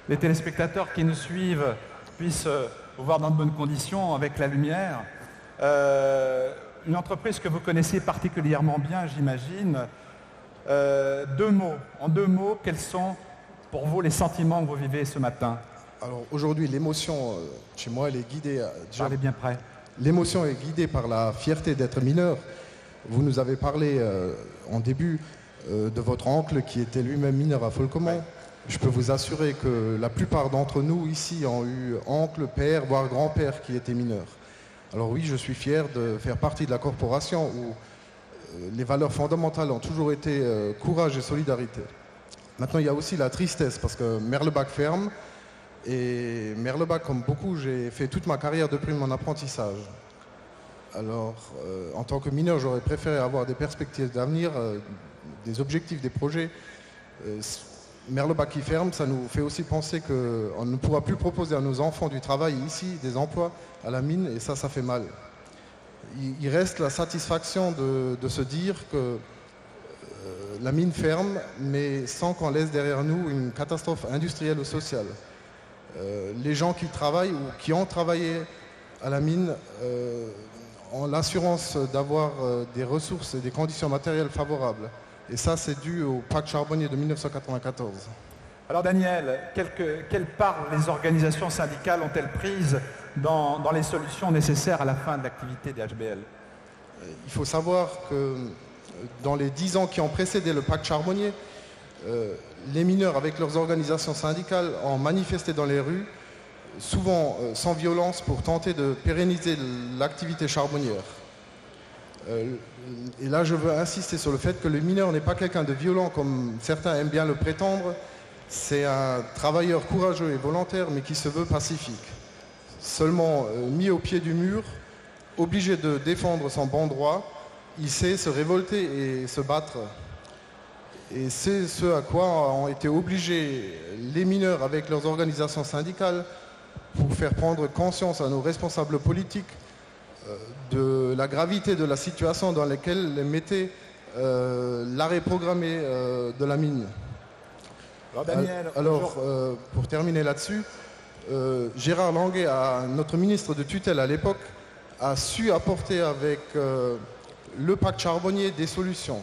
les téléspectateurs qui nous suivent puissent vous voir dans de bonnes conditions avec la lumière. Une entreprise que vous connaissez particulièrement bien, j'imagine. En deux mots, quels sont pour vous les sentiments que vous vivez ce matin? Alors aujourd'hui, l'émotion chez moi, elle est guidée. Parlez bien près. L'émotion est guidée par la fierté d'être mineur. Vous nous avez parlé en début de votre oncle qui était lui-même mineur à Folcomont. Je peux vous assurer que la plupart d'entre nous ici ont eu oncle, père, voire grand-père qui étaient mineurs. Alors oui, je suis fier de faire partie de la corporation où les valeurs fondamentales ont toujours été courage et solidarité. Maintenant, il y a aussi la tristesse parce que Merlebach ferme. Et Merlebach, comme beaucoup, j'ai fait toute ma carrière depuis mon apprentissage. Alors, en tant que mineur, j'aurais préféré avoir des perspectives d'avenir, des objectifs, des projets. Merlebach qui ferme, ça nous fait aussi penser qu'on ne pourra plus proposer à nos enfants du travail ici, des emplois à la mine, et ça fait mal. Il reste la satisfaction de se dire que la mine ferme, mais sans qu'on laisse derrière nous une catastrophe industrielle ou sociale. Les gens qui travaillent ou qui ont travaillé à la mine ont l'assurance d'avoir des ressources et des conditions matérielles favorables. Et ça, c'est dû au pacte charbonnier de 1994. Alors Daniel, quelle part les organisations syndicales ont-elles prise dans les solutions nécessaires à la fin de l'activité des HBL? Il faut savoir que dans les 10 ans qui ont précédé le pacte charbonnier, les mineurs avec leurs organisations syndicales ont manifesté dans les rues, souvent sans violence, pour tenter de pérenniser l'activité charbonnière. Et là, je veux insister sur le fait que le mineur n'est pas quelqu'un de violent comme certains aiment bien le prétendre. C'est un travailleur courageux et volontaire, mais qui se veut pacifique. Seulement mis au pied du mur, obligé de défendre son bon droit, il sait se révolter et se battre. Et c'est ce à quoi ont été obligés les mineurs avec leurs organisations syndicales pour faire prendre conscience à nos responsables politiques de la gravité de la situation dans laquelle les mettait l'arrêt programmé de la mine. Alors, Daniel, pour terminer là-dessus, Gérard Languet, notre ministre de tutelle à l'époque, a su apporter avec le pacte charbonnier des solutions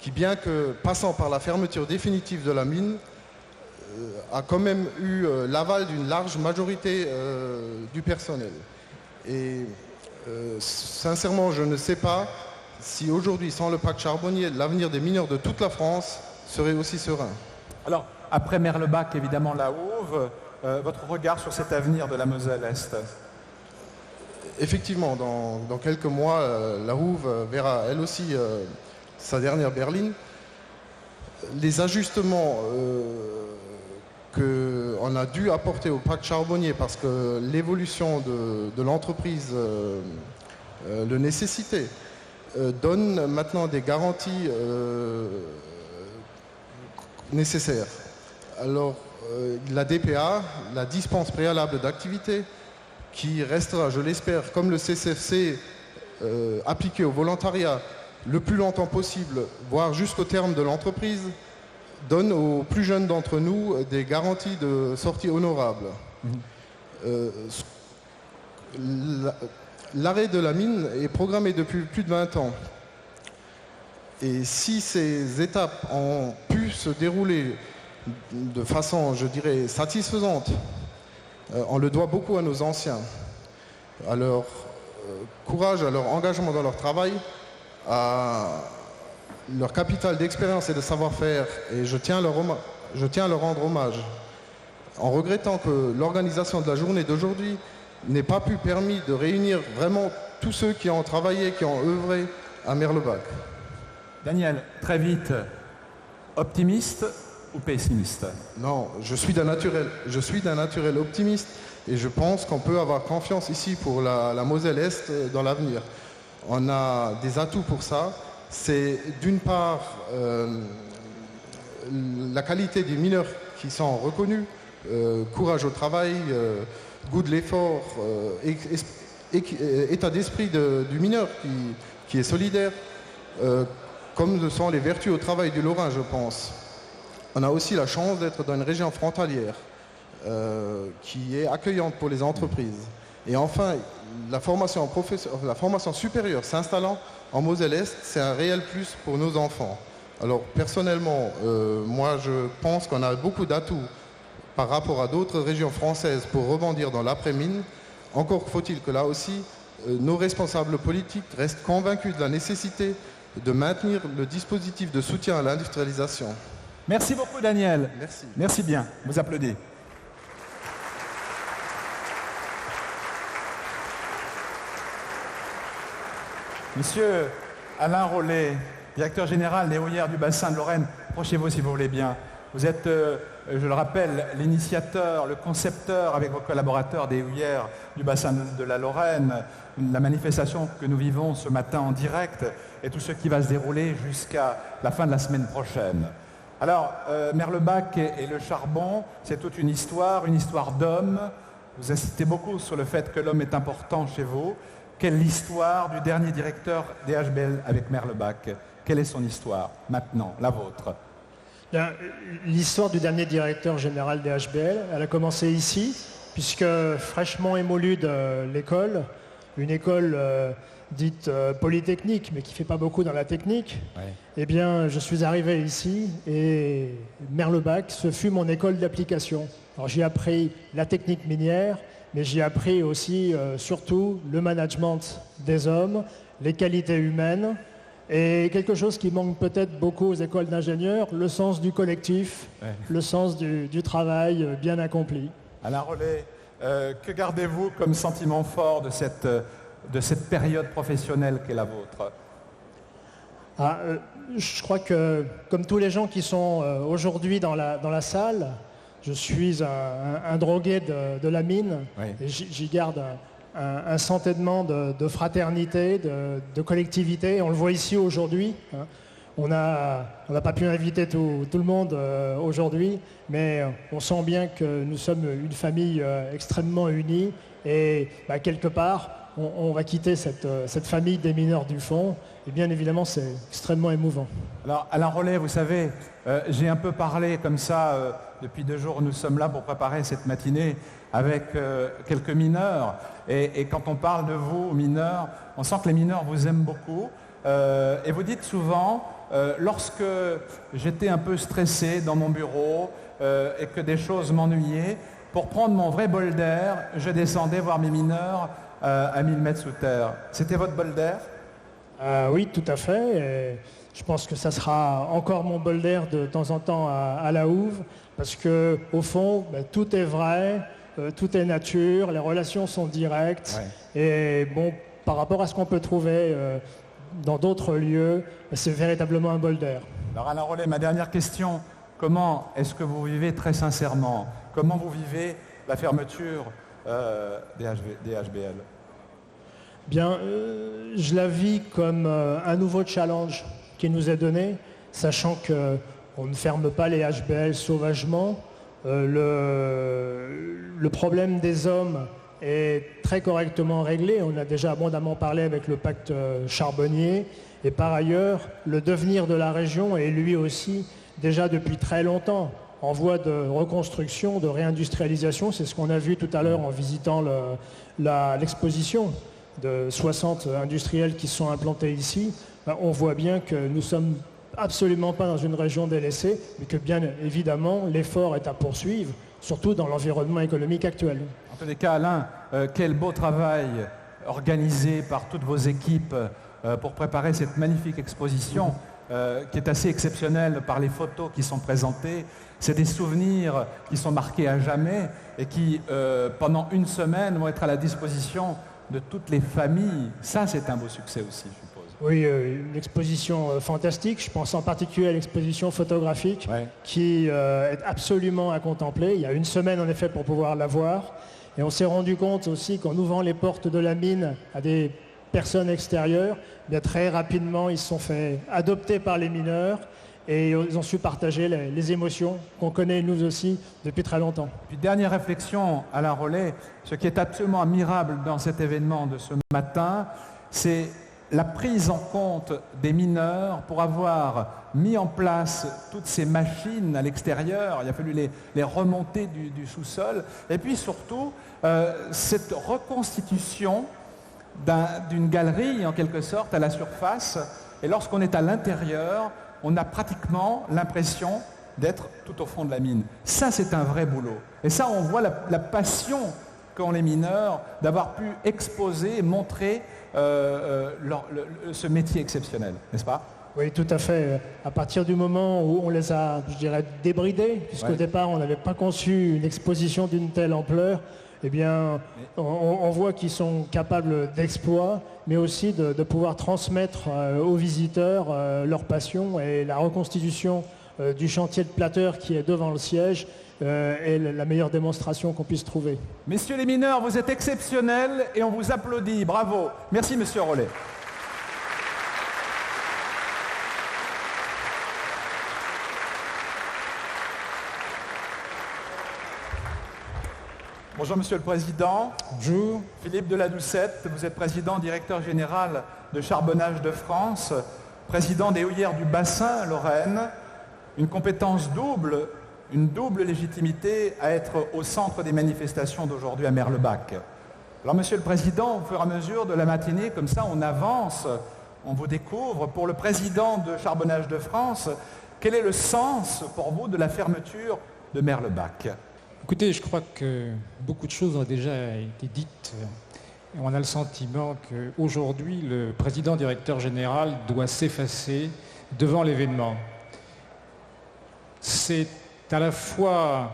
qui, bien que passant par la fermeture définitive de la mine, a quand même eu l'aval d'une large majorité du personnel. Et sincèrement, je ne sais pas si aujourd'hui, sans le pacte charbonnier, l'avenir des mineurs de toute la France serait aussi serein. Alors, après Merlebach, évidemment, la Houve, votre regard sur cet avenir de la Moselle-Est? Effectivement, dans quelques mois, la Houve verra elle aussi sa dernière berline. Les ajustements qu'on a dû apporter au pacte charbonnier parce que l'évolution de l'entreprise le nécessitait, donne maintenant des garanties nécessaires. Alors, la DPA, la dispense préalable d'activité, qui restera, je l'espère, comme le CCFC, appliqué au volontariat le plus longtemps possible, voire jusqu'au terme de l'entreprise, donne aux plus jeunes d'entre nous des garanties de sortie honorable. L'arrêt de la mine est programmé depuis plus de 20 ans. Et si ces étapes ont pu se dérouler de façon, je dirais, satisfaisante, on le doit beaucoup à nos anciens, à leur courage, à leur engagement dans leur travail, à leur capital d'expérience et de savoir-faire, et je tiens à leur rendre hommage, en regrettant que l'organisation de la journée d'aujourd'hui n'ait pas pu permettre de réunir vraiment tous ceux qui ont travaillé, qui ont œuvré à Merlebach. Daniel, très vite, optimiste ou pessimiste? Non, je suis d'un naturel optimiste, et je pense qu'on peut avoir confiance ici pour la Moselle-Est dans l'avenir. On a des atouts pour ça. C'est d'une part la qualité des mineurs qui sont reconnus, courage au travail, goût de l'effort, état d'esprit du mineur qui est solidaire, comme le sont les vertus au travail du Lorrain, je pense. On a aussi la chance d'être dans une région frontalière qui est accueillante pour les entreprises. Et enfin, la formation supérieure s'installant en Moselle-Est, c'est un réel plus pour nos enfants. Alors personnellement, moi je pense qu'on a beaucoup d'atouts par rapport à d'autres régions françaises pour rebondir dans l'après-mine. Encore faut-il que là aussi, nos responsables politiques restent convaincus de la nécessité de maintenir le dispositif de soutien à l'industrialisation. Merci beaucoup Daniel. Merci. Merci bien. Vous applaudissez. Monsieur Alain Rollet, directeur général des houillères du bassin de Lorraine, approchez-vous si vous voulez bien. Vous êtes je le rappelle, l'initiateur, le concepteur avec vos collaborateurs des houillères du bassin de la Lorraine, la manifestation que nous vivons ce matin en direct et tout ce qui va se dérouler jusqu'à la fin de la semaine prochaine. Alors, Merlebac et le charbon, c'est toute une histoire d'homme. Vous insistez beaucoup sur le fait que l'homme est important chez vous. Quelle est l'histoire du dernier directeur des HBL avec Merlebac? Quelle est son histoire maintenant, la vôtre? L'histoire du dernier directeur général des HBL, elle a commencé ici, puisque fraîchement émolue de l'école, une école dite polytechnique, mais qui ne fait pas beaucoup dans la technique, eh bien, je suis arrivé ici et Merlebac, ce fut mon école d'application. Alors j'ai appris la technique minière, mais j'ai appris aussi, surtout, le management des hommes, les qualités humaines, et quelque chose qui manque peut-être beaucoup aux écoles d'ingénieurs, le sens du collectif, le sens du travail bien accompli. Alain Rollet, que gardez-vous comme sentiment fort de cette période professionnelle qu'est la vôtre? Je crois que, comme tous les gens qui sont aujourd'hui dans la salle, je suis un drogué de la mine, et j'y garde un sentiment de fraternité, de collectivité. On le voit ici aujourd'hui. On n'a pas pu inviter tout le monde aujourd'hui, mais on sent bien que nous sommes une famille extrêmement unie et quelque part, on va quitter cette famille des mineurs du fond. Et bien évidemment, c'est extrêmement émouvant. Alors, Alain Rollet, vous savez, j'ai un peu parlé comme ça, depuis 2 jours, nous sommes là pour préparer cette matinée avec quelques mineurs. Et quand on parle de vous, mineurs, on sent que les mineurs vous aiment beaucoup. Et vous dites souvent, lorsque j'étais un peu stressé dans mon bureau et que des choses m'ennuyaient, pour prendre mon vrai bol d'air, je descendais voir mes mineurs à 1000 mètres sous terre. C'était votre bol d'air? Oui, tout à fait. Et je pense que ça sera encore mon bol d'air de temps en temps à la houve, parce qu'au fond, tout est vrai, tout est nature, les relations sont directes. Et bon, par rapport à ce qu'on peut trouver dans d'autres lieux, c'est véritablement un bol d'air. Alors Alain Rollet, ma dernière question, comment est-ce que vous vivez très sincèrement? Comment vous vivez la fermeture des HBL? Bien, je la vis comme un nouveau challenge qui nous est donné, sachant qu'on ne ferme pas les HBL sauvagement. Le problème des hommes est très correctement réglé. On a déjà abondamment parlé avec le pacte charbonnier. Et par ailleurs, le devenir de la région est lui aussi déjà depuis très longtemps en voie de reconstruction, de réindustrialisation. C'est ce qu'on a vu tout à l'heure en visitant l'exposition de 60 industriels qui sont implantés ici. On voit bien que nous ne sommes absolument pas dans une région délaissée, mais que bien évidemment l'effort est à poursuivre, surtout dans l'environnement économique actuel. En tous les cas, Alain, quel beau travail organisé par toutes vos équipes pour préparer cette magnifique exposition qui est assez exceptionnelle par les photos qui sont présentées. C'est des souvenirs qui sont marqués à jamais et qui, pendant une semaine, vont être à la disposition de toutes les familles. Ça, c'est un beau succès aussi, je suppose. Oui, une exposition fantastique. Je pense en particulier à l'exposition photographique qui est absolument à contempler. Il y a une semaine, en effet, pour pouvoir la voir. Et on s'est rendu compte aussi qu'en ouvrant les portes de la mine à des personnes extérieures, bien très rapidement, ils se sont fait adopter par les mineurs et ils ont su partager les émotions qu'on connaît nous aussi depuis très longtemps. Puis dernière réflexion, Alain Rollet, ce qui est absolument admirable dans cet événement de ce matin, c'est la prise en compte des mineurs pour avoir mis en place toutes ces machines à l'extérieur. Il a fallu les remonter du sous-sol. Et puis surtout, cette reconstitution d'une galerie, en quelque sorte, à la surface. Et lorsqu'on est à l'intérieur, on a pratiquement l'impression d'être tout au fond de la mine. Ça, c'est un vrai boulot. Et ça, on voit la passion qu'ont les mineurs d'avoir pu exposer et montrer ce métier exceptionnel, n'est-ce pas? Oui, tout à fait. À partir du moment où on les a, je dirais, débridés, puisqu'au départ, on n'avait pas conçu une exposition d'une telle ampleur, eh bien, on voit qu'ils sont capables d'exploits, mais aussi de pouvoir transmettre aux visiteurs leur passion et la reconstitution du chantier de Platteur qui est devant le siège est la meilleure démonstration qu'on puisse trouver. Messieurs les mineurs, vous êtes exceptionnels et on vous applaudit. Bravo. Merci, monsieur Rollet. Bonjour, Monsieur le Président. Bonjour. Philippe de la Doucette, vous êtes président, directeur général de Charbonnage de France, président des houillères du bassin Lorraine, une compétence double, une double légitimité à être au centre des manifestations d'aujourd'hui à Merlebach. Alors, Monsieur le Président, au fur et à mesure de la matinée, comme ça, on avance, on vous découvre. Pour le président de Charbonnage de France, quel est le sens pour vous de la fermeture de Merlebach ? Écoutez, je crois que beaucoup de choses ont déjà été dites. On a le sentiment qu'aujourd'hui, le président directeur général doit s'effacer devant l'événement. C'est à la fois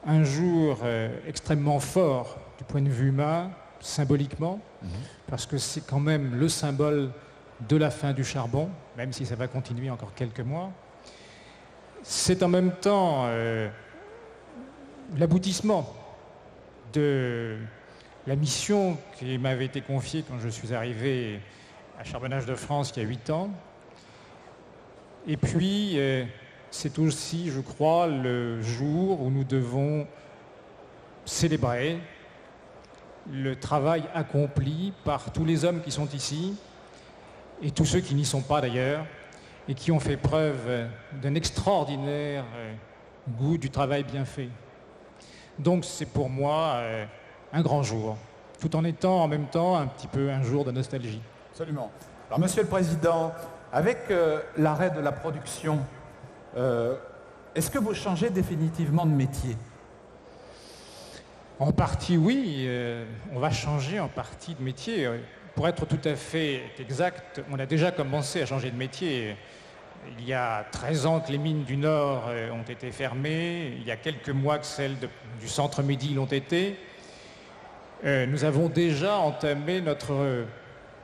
un jour extrêmement fort du point de vue humain, symboliquement, parce que c'est quand même le symbole de la fin du charbon, même si ça va continuer encore quelques mois. C'est en même temps l'aboutissement de la mission qui m'avait été confiée quand je suis arrivé à Charbonnage de France il y a 8 ans. Et puis, c'est aussi, je crois, le jour où nous devons célébrer le travail accompli par tous les hommes qui sont ici, et tous ceux qui n'y sont pas d'ailleurs, et qui ont fait preuve d'un extraordinaire goût du travail bien fait. Donc c'est pour moi un grand jour, tout en étant en même temps un petit peu un jour de nostalgie. Absolument. Alors, Monsieur le Président, avec l'arrêt de la production, est-ce que vous changez définitivement de métier ? En partie, oui. On va changer en partie de métier. Pour être tout à fait exact, on a déjà commencé à changer de métier. Il y a 13 ans que les mines du Nord ont été fermées. Il y a quelques mois que celles du centre-midi l'ont été. Nous avons déjà entamé notre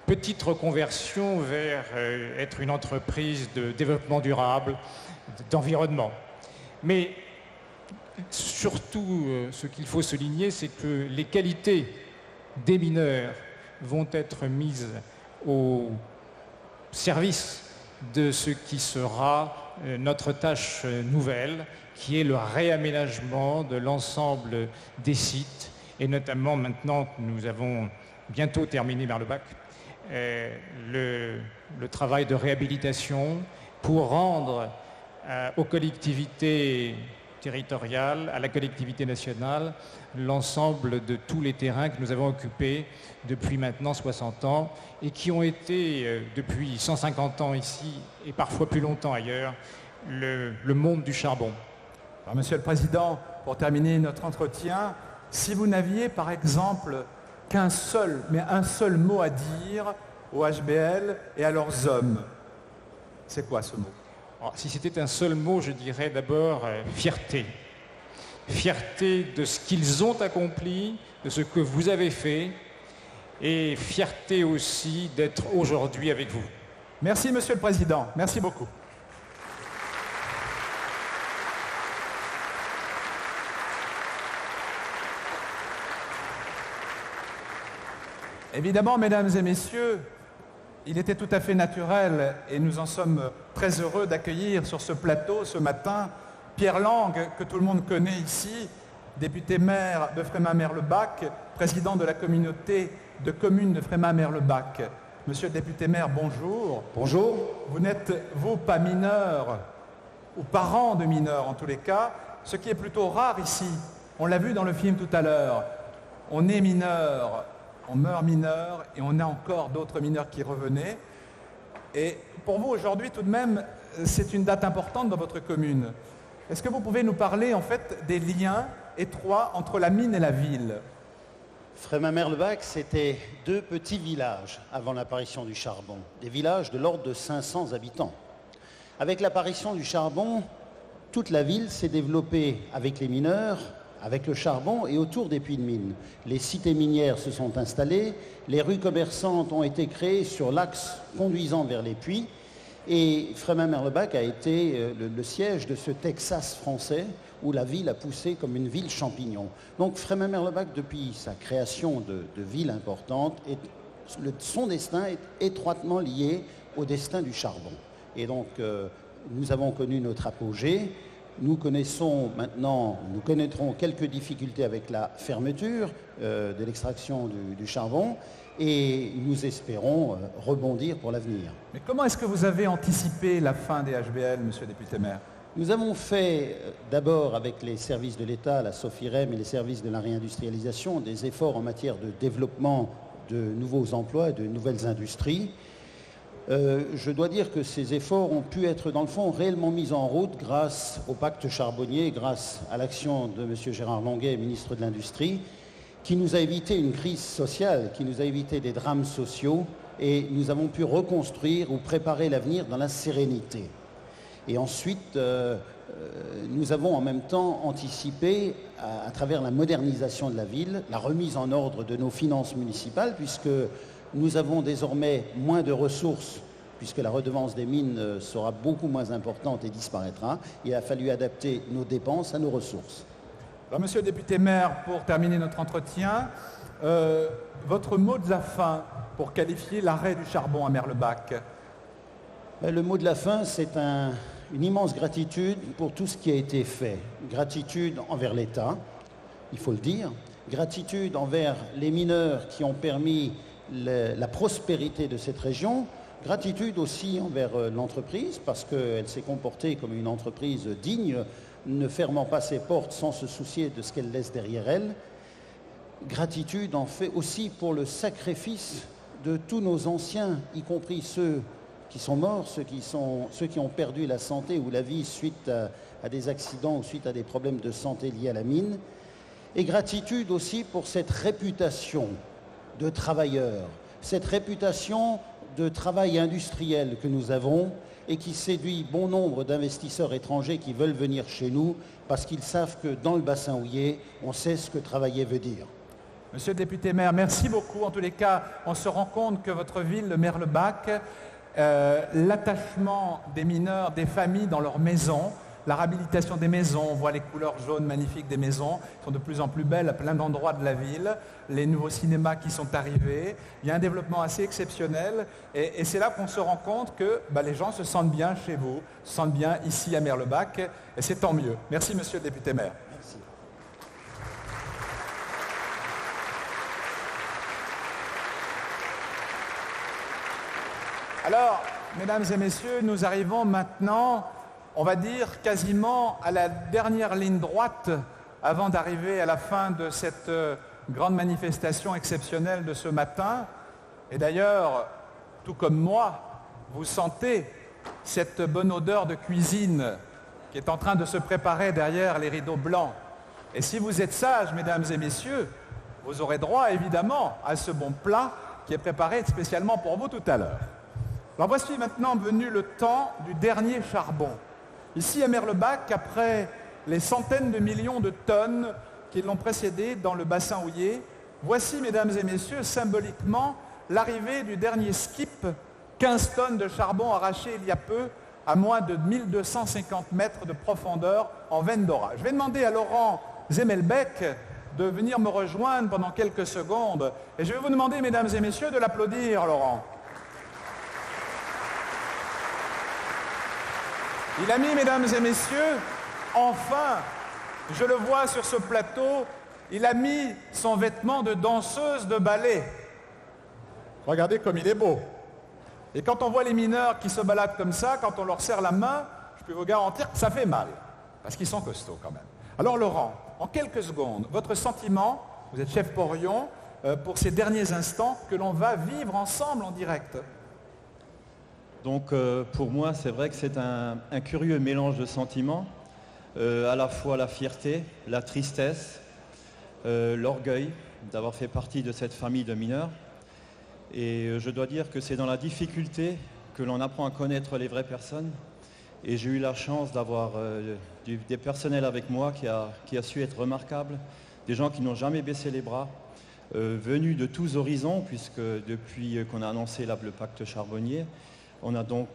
petite reconversion vers être une entreprise de développement durable, d'environnement. Mais surtout, ce qu'il faut souligner, c'est que les qualités des mineurs vont être mises au service de ce qui sera notre tâche nouvelle, qui est le réaménagement de l'ensemble des sites, et notamment maintenant que nous avons bientôt terminé Merlebach, le travail de réhabilitation pour rendre aux collectivités territoriales, à la collectivité nationale, l'ensemble de tous les terrains que nous avons occupés depuis maintenant 60 ans et qui ont été, depuis 150 ans ici et parfois plus longtemps ailleurs, le monde du charbon. Alors, Monsieur le Président, pour terminer notre entretien, si vous n'aviez par exemple qu'un seul mot à dire au HBL et à leurs hommes, c'est quoi ce mot ? Alors, si c'était un seul mot, je dirais d'abord fierté. Fierté de ce qu'ils ont accompli, de ce que vous avez fait, et fierté aussi d'être aujourd'hui avec vous. Merci, Monsieur le Président. Merci beaucoup. Évidemment, mesdames et messieurs, il était tout à fait naturel, et nous en sommes très heureux d'accueillir sur ce plateau ce matin Pierre Lang, que tout le monde connaît ici, député-maire de Frémin-Merlebach, président de la communauté de communes de Frémin-Merlebach. Monsieur le député-maire, bonjour. Bonjour. Vous n'êtes, vous, pas mineur, ou parent de mineurs en tous les cas, ce qui est plutôt rare ici. On l'a vu dans le film tout à l'heure. On est mineur, on meurt mineur, et on a encore d'autres mineurs qui revenaient. Et pour vous, aujourd'hui, tout de même, c'est une date importante dans votre commune. Est-ce que vous pouvez nous parler, en fait, des liens étroits entre la mine et la ville ? Frémin-Merlebach, c'était 2 petits villages avant l'apparition du charbon, des villages de l'ordre de 500 habitants. Avec l'apparition du charbon, toute la ville s'est développée avec les mineurs, avec le charbon et autour des puits de mine. Les cités minières se sont installées, les rues commerçantes ont été créées sur l'axe conduisant vers les puits, Et Frémin-Merlebach a été le siège de ce Texas français où la ville a poussé comme une ville champignon. Donc Frémin-Merlebach, depuis sa création de ville importante, son destin est étroitement lié au destin du charbon. Et donc nous avons connu notre apogée. Nous connaîtrons quelques difficultés avec la fermeture de l'extraction du charbon et nous espérons rebondir pour l'avenir. Mais comment est-ce que vous avez anticipé la fin des HBL, monsieur le député-maire? Nous avons fait d'abord avec les services de l'État, la Sofirem et les services de la réindustrialisation, des efforts en matière de développement de nouveaux emplois et de nouvelles industries. Je dois dire que ces efforts ont pu être, dans le fond, réellement mis en route grâce au pacte charbonnier, grâce à l'action de M. Gérard Longuet, ministre de l'Industrie, qui nous a évité une crise sociale, qui nous a évité des drames sociaux, et nous avons pu reconstruire ou préparer l'avenir dans la sérénité. Et ensuite, nous avons en même temps anticipé, à travers la modernisation de la ville, la remise en ordre de nos finances municipales, puisque nous avons désormais moins de ressources, puisque la redevance des mines sera beaucoup moins importante et disparaîtra. Il a fallu adapter nos dépenses à nos ressources. Alors, monsieur le député-maire, pour terminer notre entretien, votre mot de la fin pour qualifier l'arrêt du charbon à Merlebach? Le mot de la fin, c'est une immense gratitude pour tout ce qui a été fait. Gratitude envers l'État, il faut le dire. Gratitude envers les mineurs qui ont permis la prospérité de cette région. Gratitude aussi envers l'entreprise parce qu'elle s'est comportée comme une entreprise digne, ne fermant pas ses portes sans se soucier de ce qu'elle laisse derrière elle. Gratitude en fait aussi pour le sacrifice de tous nos anciens, y compris ceux qui sont morts, ceux qui ont perdu la santé ou la vie suite à des accidents ou suite à des problèmes de santé liés à la mine. Et gratitude aussi pour cette réputation de travailleurs, cette réputation de travail industriel que nous avons et qui séduit bon nombre d'investisseurs étrangers qui veulent venir chez nous parce qu'ils savent que dans le bassin houiller, on sait ce que travailler veut dire. Monsieur le député-maire, merci beaucoup. En tous les cas, on se rend compte que votre ville, le Merlebach, l'attachement des mineurs, des familles dans leurs maisons, la réhabilitation des maisons, on voit les couleurs jaunes magnifiques des maisons, sont de plus en plus belles à plein d'endroits de la ville, les nouveaux cinémas qui sont arrivés, il y a un développement assez exceptionnel et c'est là qu'on se rend compte que les gens se sentent bien chez vous, se sentent bien ici à Merlebach et c'est tant mieux. Merci monsieur le député-maire. Merci. Alors, mesdames et messieurs, nous arrivons maintenant, on va dire, quasiment à la dernière ligne droite avant d'arriver à la fin de cette grande manifestation exceptionnelle de ce matin. Et d'ailleurs, tout comme moi, vous sentez cette bonne odeur de cuisine qui est en train de se préparer derrière les rideaux blancs. Et si vous êtes sages, mesdames et messieurs, vous aurez droit évidemment à ce bon plat qui est préparé spécialement pour vous tout à l'heure. Alors voici maintenant venu le temps du dernier charbon. Ici à Merlebach, après les centaines de millions de tonnes qui l'ont précédé dans le bassin houiller, voici, mesdames et messieurs, symboliquement, l'arrivée du dernier skip, 15 tonnes de charbon arrachées il y a peu à moins de 1250 mètres de profondeur en veine d'orage. Je vais demander à Laurent Zemelbeck de venir me rejoindre pendant quelques secondes. Et je vais vous demander, mesdames et messieurs, de l'applaudir, Laurent. Il a mis, mesdames et messieurs, enfin, je le vois sur ce plateau, il a mis son vêtement de danseuse de ballet. Regardez comme il est beau. Et quand on voit les mineurs qui se baladent comme ça, quand on leur serre la main, je peux vous garantir que ça fait mal, parce qu'ils sont costauds quand même. Alors Laurent, en quelques secondes, votre sentiment, vous êtes chef porion, pour ces derniers instants que l'on va vivre ensemble en direct. Donc pour moi, c'est vrai que c'est un curieux mélange de sentiments, à la fois la fierté, la tristesse, l'orgueil d'avoir fait partie de cette famille de mineurs. Et je dois dire que c'est dans la difficulté que l'on apprend à connaître les vraies personnes. Et j'ai eu la chance d'avoir des personnels avec moi qui a su être remarquable, des gens qui n'ont jamais baissé les bras, venus de tous horizons, puisque depuis qu'on a annoncé le pacte charbonnier, On a donc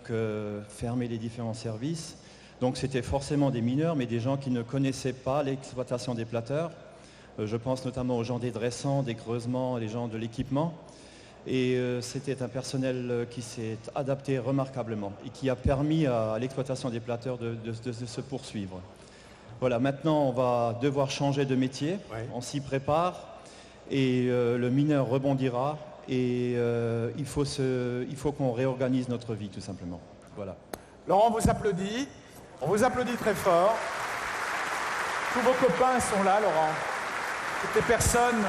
fermé les différents services. Donc c'était forcément des mineurs, mais des gens qui ne connaissaient pas l'exploitation des platteurs. Je pense notamment aux gens des dressants, des creusements, les gens de l'équipement. Et c'était un personnel qui s'est adapté remarquablement et qui a permis à l'exploitation des platteurs de se poursuivre. Voilà, maintenant on va devoir changer de métier, on s'y prépare et le mineur rebondira et il faut qu'on réorganise notre vie tout simplement. Voilà. Laurent vous applaudit, on vous applaudit très fort. Tous vos copains sont là, Laurent. Toutes les personnes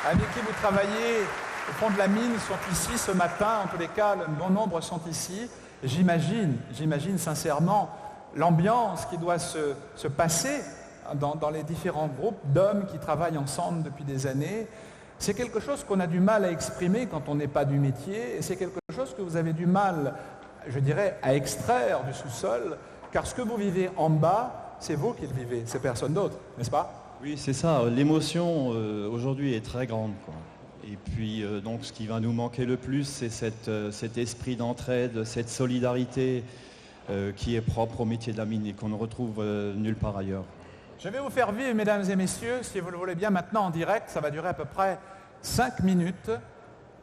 avec qui vous travaillez au fond de la mine sont ici ce matin, en tous les cas, un bon nombre sont ici. J'imagine sincèrement l'ambiance qui doit se passer dans les différents groupes d'hommes qui travaillent ensemble depuis des années. C'est quelque chose qu'on a du mal à exprimer quand on n'est pas du métier, et c'est quelque chose que vous avez du mal, je dirais, à extraire du sous-sol, car ce que vous vivez en bas, c'est vous qui le vivez, c'est personne d'autre, n'est-ce pas? Oui, c'est ça. L'émotion aujourd'hui est très grande, quoi. Et puis donc ce qui va nous manquer le plus, c'est cet esprit d'entraide, cette solidarité qui est propre au métier de la mine et qu'on ne retrouve nulle part ailleurs. Je vais vous faire vivre, mesdames et messieurs, si vous le voulez bien, maintenant en direct, ça va durer à peu près 5 minutes.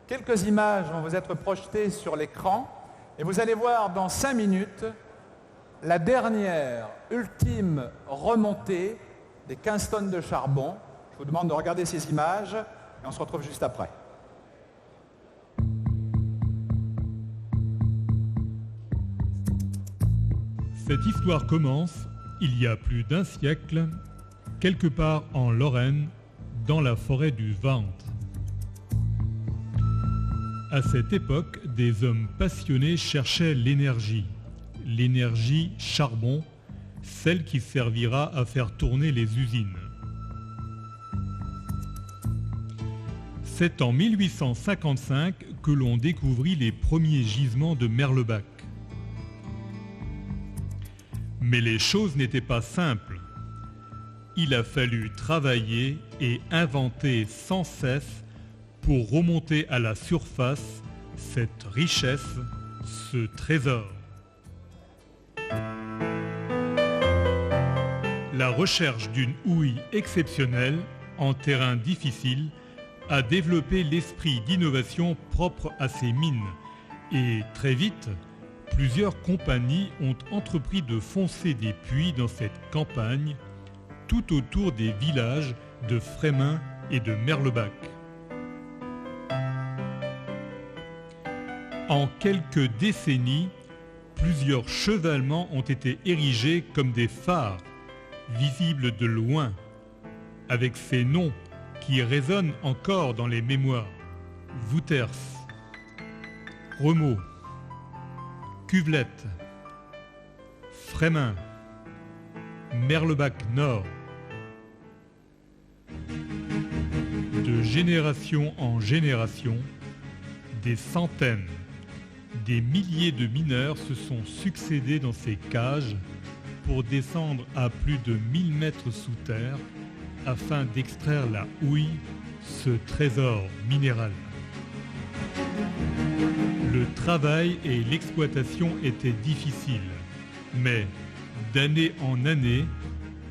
Quelques images vont vous être projetées sur l'écran et vous allez voir dans 5 minutes la dernière, ultime remontée des 15 tonnes de charbon. Je vous demande de regarder ces images. Et on se retrouve juste après. Cette histoire commence il y a plus d'un siècle, quelque part en Lorraine, dans la forêt du Vantes. À cette époque, des hommes passionnés cherchaient l'énergie charbon, celle qui servira à faire tourner les usines. C'est en 1855 que l'on découvrit les premiers gisements de Merlebach. Mais les choses n'étaient pas simples. Il a fallu travailler et inventer sans cesse pour remonter à la surface cette richesse, ce trésor. La recherche d'une houille exceptionnelle en terrain difficile a développé l'esprit d'innovation propre à ces mines et très vite, plusieurs compagnies ont entrepris de foncer des puits dans cette campagne tout autour des villages de Frémin et de Merlebach. En quelques décennies, plusieurs chevalements ont été érigés comme des phares, visibles de loin, avec ces noms qui résonnent encore dans les mémoires. Wouters, Renault, Cuvelette, Frémin, Merlebach Nord. De génération en génération, des centaines, des milliers de mineurs se sont succédés dans ces cages pour descendre à plus de 1000 mètres sous terre afin d'extraire la houille, ce trésor minéral. Le travail et l'exploitation étaient difficiles, mais d'année en année,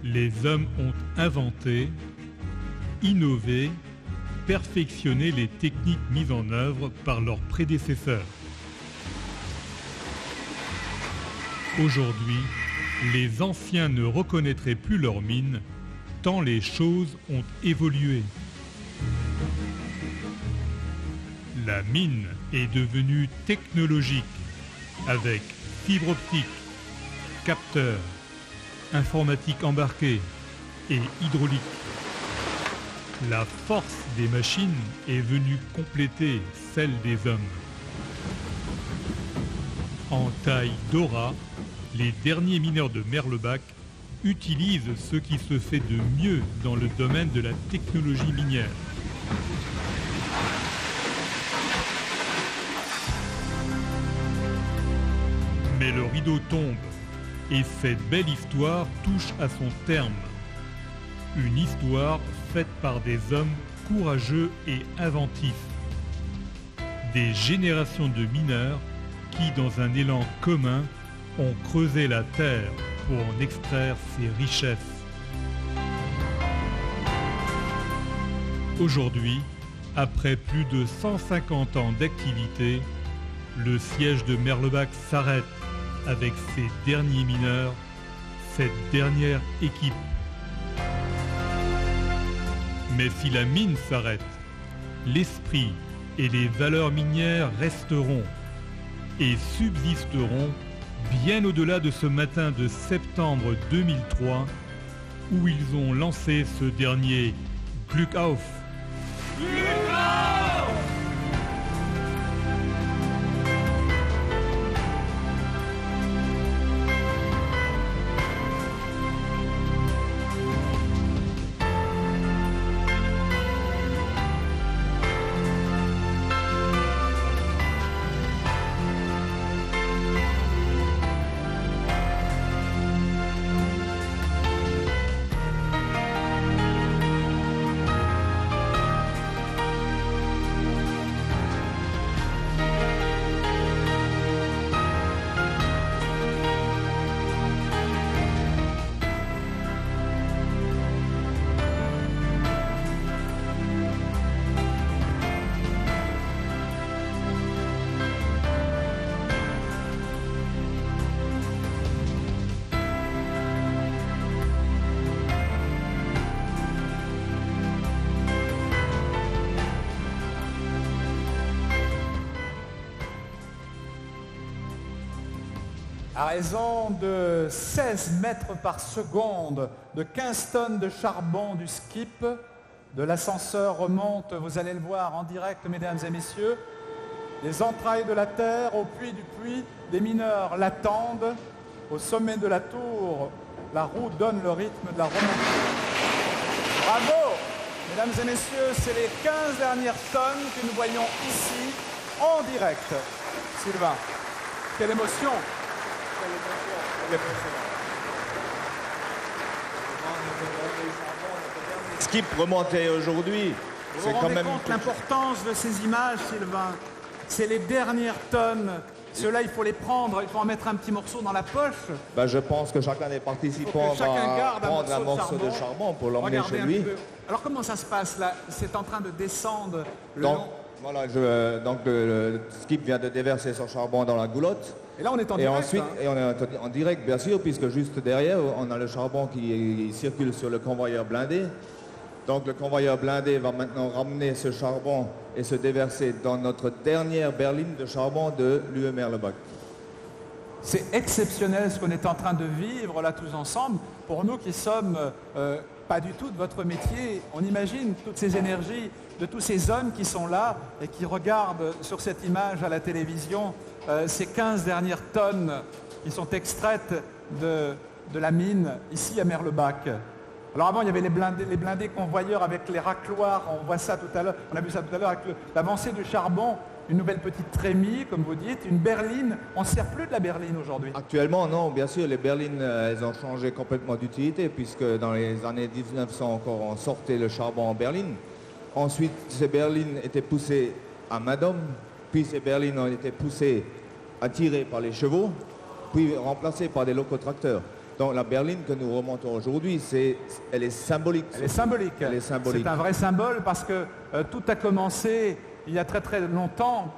les hommes ont inventé, innové, perfectionné les techniques mises en œuvre par leurs prédécesseurs. Aujourd'hui, les anciens ne reconnaîtraient plus leurs mines, tant les choses ont évolué. La mine est devenue technologique avec fibre optique, capteurs, informatique embarquée et hydraulique. La force des machines est venue compléter celle des hommes. En taille Dora, les derniers mineurs de Merlebach utilisent ce qui se fait de mieux dans le domaine de la technologie minière. Mais le rideau tombe et cette belle histoire touche à son terme. Une histoire faite par des hommes courageux et inventifs. Des générations de mineurs qui, dans un élan commun, ont creusé la terre pour en extraire ses richesses. Aujourd'hui, après plus de 150 ans d'activité, le siège de Merlebach s'arrête avec ses derniers mineurs, cette dernière équipe. Mais si la mine s'arrête, l'esprit et les valeurs minières resteront et subsisteront bien au-delà de ce matin de septembre 2003 où ils ont lancé ce dernier Glück auf! Glück auf! À raison de 16 mètres par seconde, de 15 tonnes de charbon du skip, de l'ascenseur remonte, vous allez le voir en direct, mesdames et messieurs, les entrailles de la terre au puits du puits, des mineurs l'attendent. Au sommet de la tour, la roue donne le rythme de la remontée. Bravo! Mesdames et messieurs, c'est les 15 dernières tonnes que nous voyons ici, en direct. Sylvain, quelle émotion! Skip remonté aujourd'hui. Vous vous rendez compte l'importance de ces images, Sylvain? C'est les dernières tonnes. Ceux-là, il faut les prendre, il faut en mettre un petit morceau dans la poche. Ben, je pense que chacun des participants va prendre un morceau de charbon pour l'emmener chez lui. Alors comment ça se passe là? C'est en train de descendre le donc, long. Voilà, donc le skip vient de déverser son charbon dans la goulotte. Et là on est en direct. Ensuite, et on est en direct bien sûr, puisque juste derrière, on a le charbon qui circule sur le convoyeur blindé. Donc le convoyeur blindé va maintenant ramener ce charbon et se déverser dans notre dernière berline de charbon de l'UE Merlebach. C'est exceptionnel ce qu'on est en train de vivre là tous ensemble. Pour nous qui sommes pas du tout de votre métier, on imagine toutes ces énergies de tous ces hommes qui sont là et qui regardent sur cette image à la télévision ces 15 dernières tonnes qui sont extraites de la mine ici à Merlebach. Alors avant, il y avait les blindés convoyeurs avec les racloirs, on voit ça tout à l'heure, on a vu ça tout à l'heure avec l'avancée du charbon, une nouvelle petite trémie, comme vous dites, une berline. On ne sert plus de la berline aujourd'hui. Actuellement, non, bien sûr, les berlines, elles ont changé complètement d'utilité, puisque dans les années 1900 encore, on sortait le charbon en berline. Ensuite, ces berlines étaient poussées à main d'homme, puis ces berlines ont été poussées à tirer par les chevaux, puis remplacées par des locotracteurs. Donc la berline que nous remontons aujourd'hui, elle est symbolique. Elle est symbolique. Elle est symbolique. C'est un vrai symbole parce que tout a commencé il y a très très longtemps,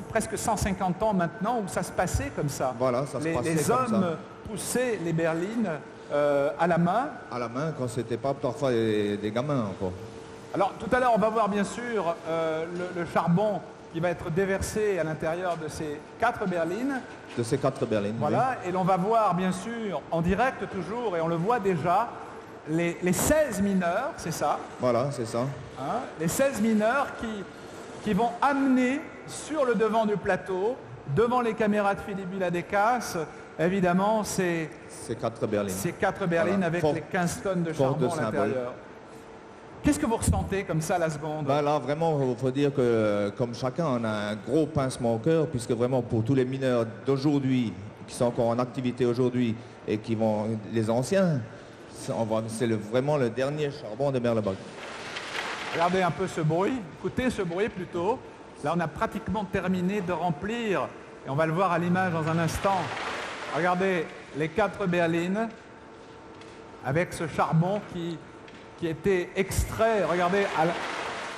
presque 150 ans maintenant, où ça se passait comme ça. Voilà, ça se passait les comme hommes ça. Poussaient les berlines à la main. À la main, quand c'était pas parfois des gamins encore. Alors tout à l'heure, on va voir bien sûr le charbon qui va être déversé à l'intérieur de ces 4 berlines. De ces 4 berlines. Voilà, oui. et l'on va voir bien sûr en direct toujours, et on le voit déjà, les 16 mineurs, c'est ça? Voilà, c'est ça. Hein, les 16 mineurs qui vont amener sur le devant du plateau, devant les caméras de Philippe Villadécasse, évidemment, ces 4 berlines. Ces 4 berlines voilà, avec les 15 tonnes de charbon à l'intérieur. Qu'est-ce que vous ressentez comme ça la seconde? Ben là, vraiment, il faut dire que comme chacun, on a un gros pincement au cœur, puisque vraiment pour tous les mineurs d'aujourd'hui, qui sont encore en activité aujourd'hui, et qui vont, les anciens, c'est vraiment le dernier charbon de Merlebach. Regardez un peu ce bruit, écoutez ce bruit plutôt. Là, on a pratiquement terminé de remplir Et on va le voir à l'image dans un instant. Regardez les 4 berlines avec ce charbon qui était extrait, regardez,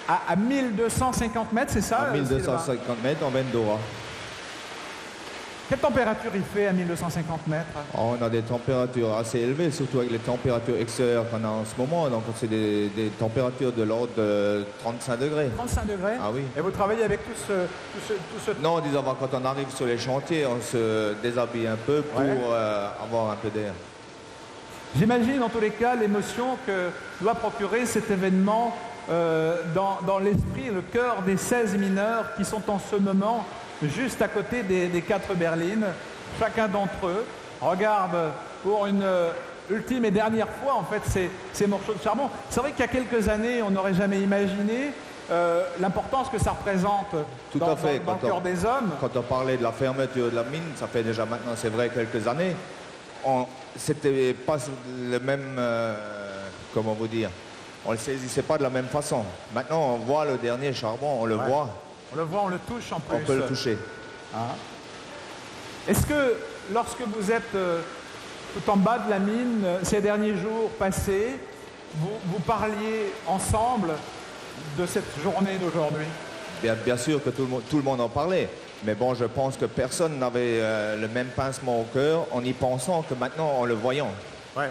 à 1250 mètres, c'est ça? À 1250 mètres en Vendora. Quelle température il fait à 1250 mètres? On a des températures assez élevées, surtout avec les températures extérieures qu'on a en ce moment. Donc c'est des températures de l'ordre de 35 degrés. 35 degrés? Ah oui. Et vous travaillez avec tout ce... Non, disons, quand on arrive sur les chantiers, on se déshabille un peu pour avoir un peu d'air. J'imagine en tous les cas l'émotion que doit procurer cet événement dans l'esprit, le cœur des 16 mineurs qui sont en ce moment juste à côté des 4 berlines. Chacun d'entre eux regarde pour une ultime et dernière fois en fait ces morceaux de charbon. C'est vrai qu'il y a quelques années, on n'aurait jamais imaginé l'importance que ça représente dans le cœur des hommes. Quand on parlait de la fermeture de la mine, ça fait déjà maintenant, c'est vrai, quelques années, c'était pas le même, comment vous dire, on le saisissait pas de la même façon. Maintenant, on voit le dernier charbon, on le voit. On le voit, on le touche en plus. On peut le toucher. Hein? Est-ce que lorsque vous êtes tout en bas de la mine, ces derniers jours passés, vous parliez ensemble de cette journée d'aujourd'hui? Bien sûr que tout le monde en parlait. Mais bon, je pense que personne n'avait le même pincement au cœur en y pensant que maintenant en le voyant. Ouais.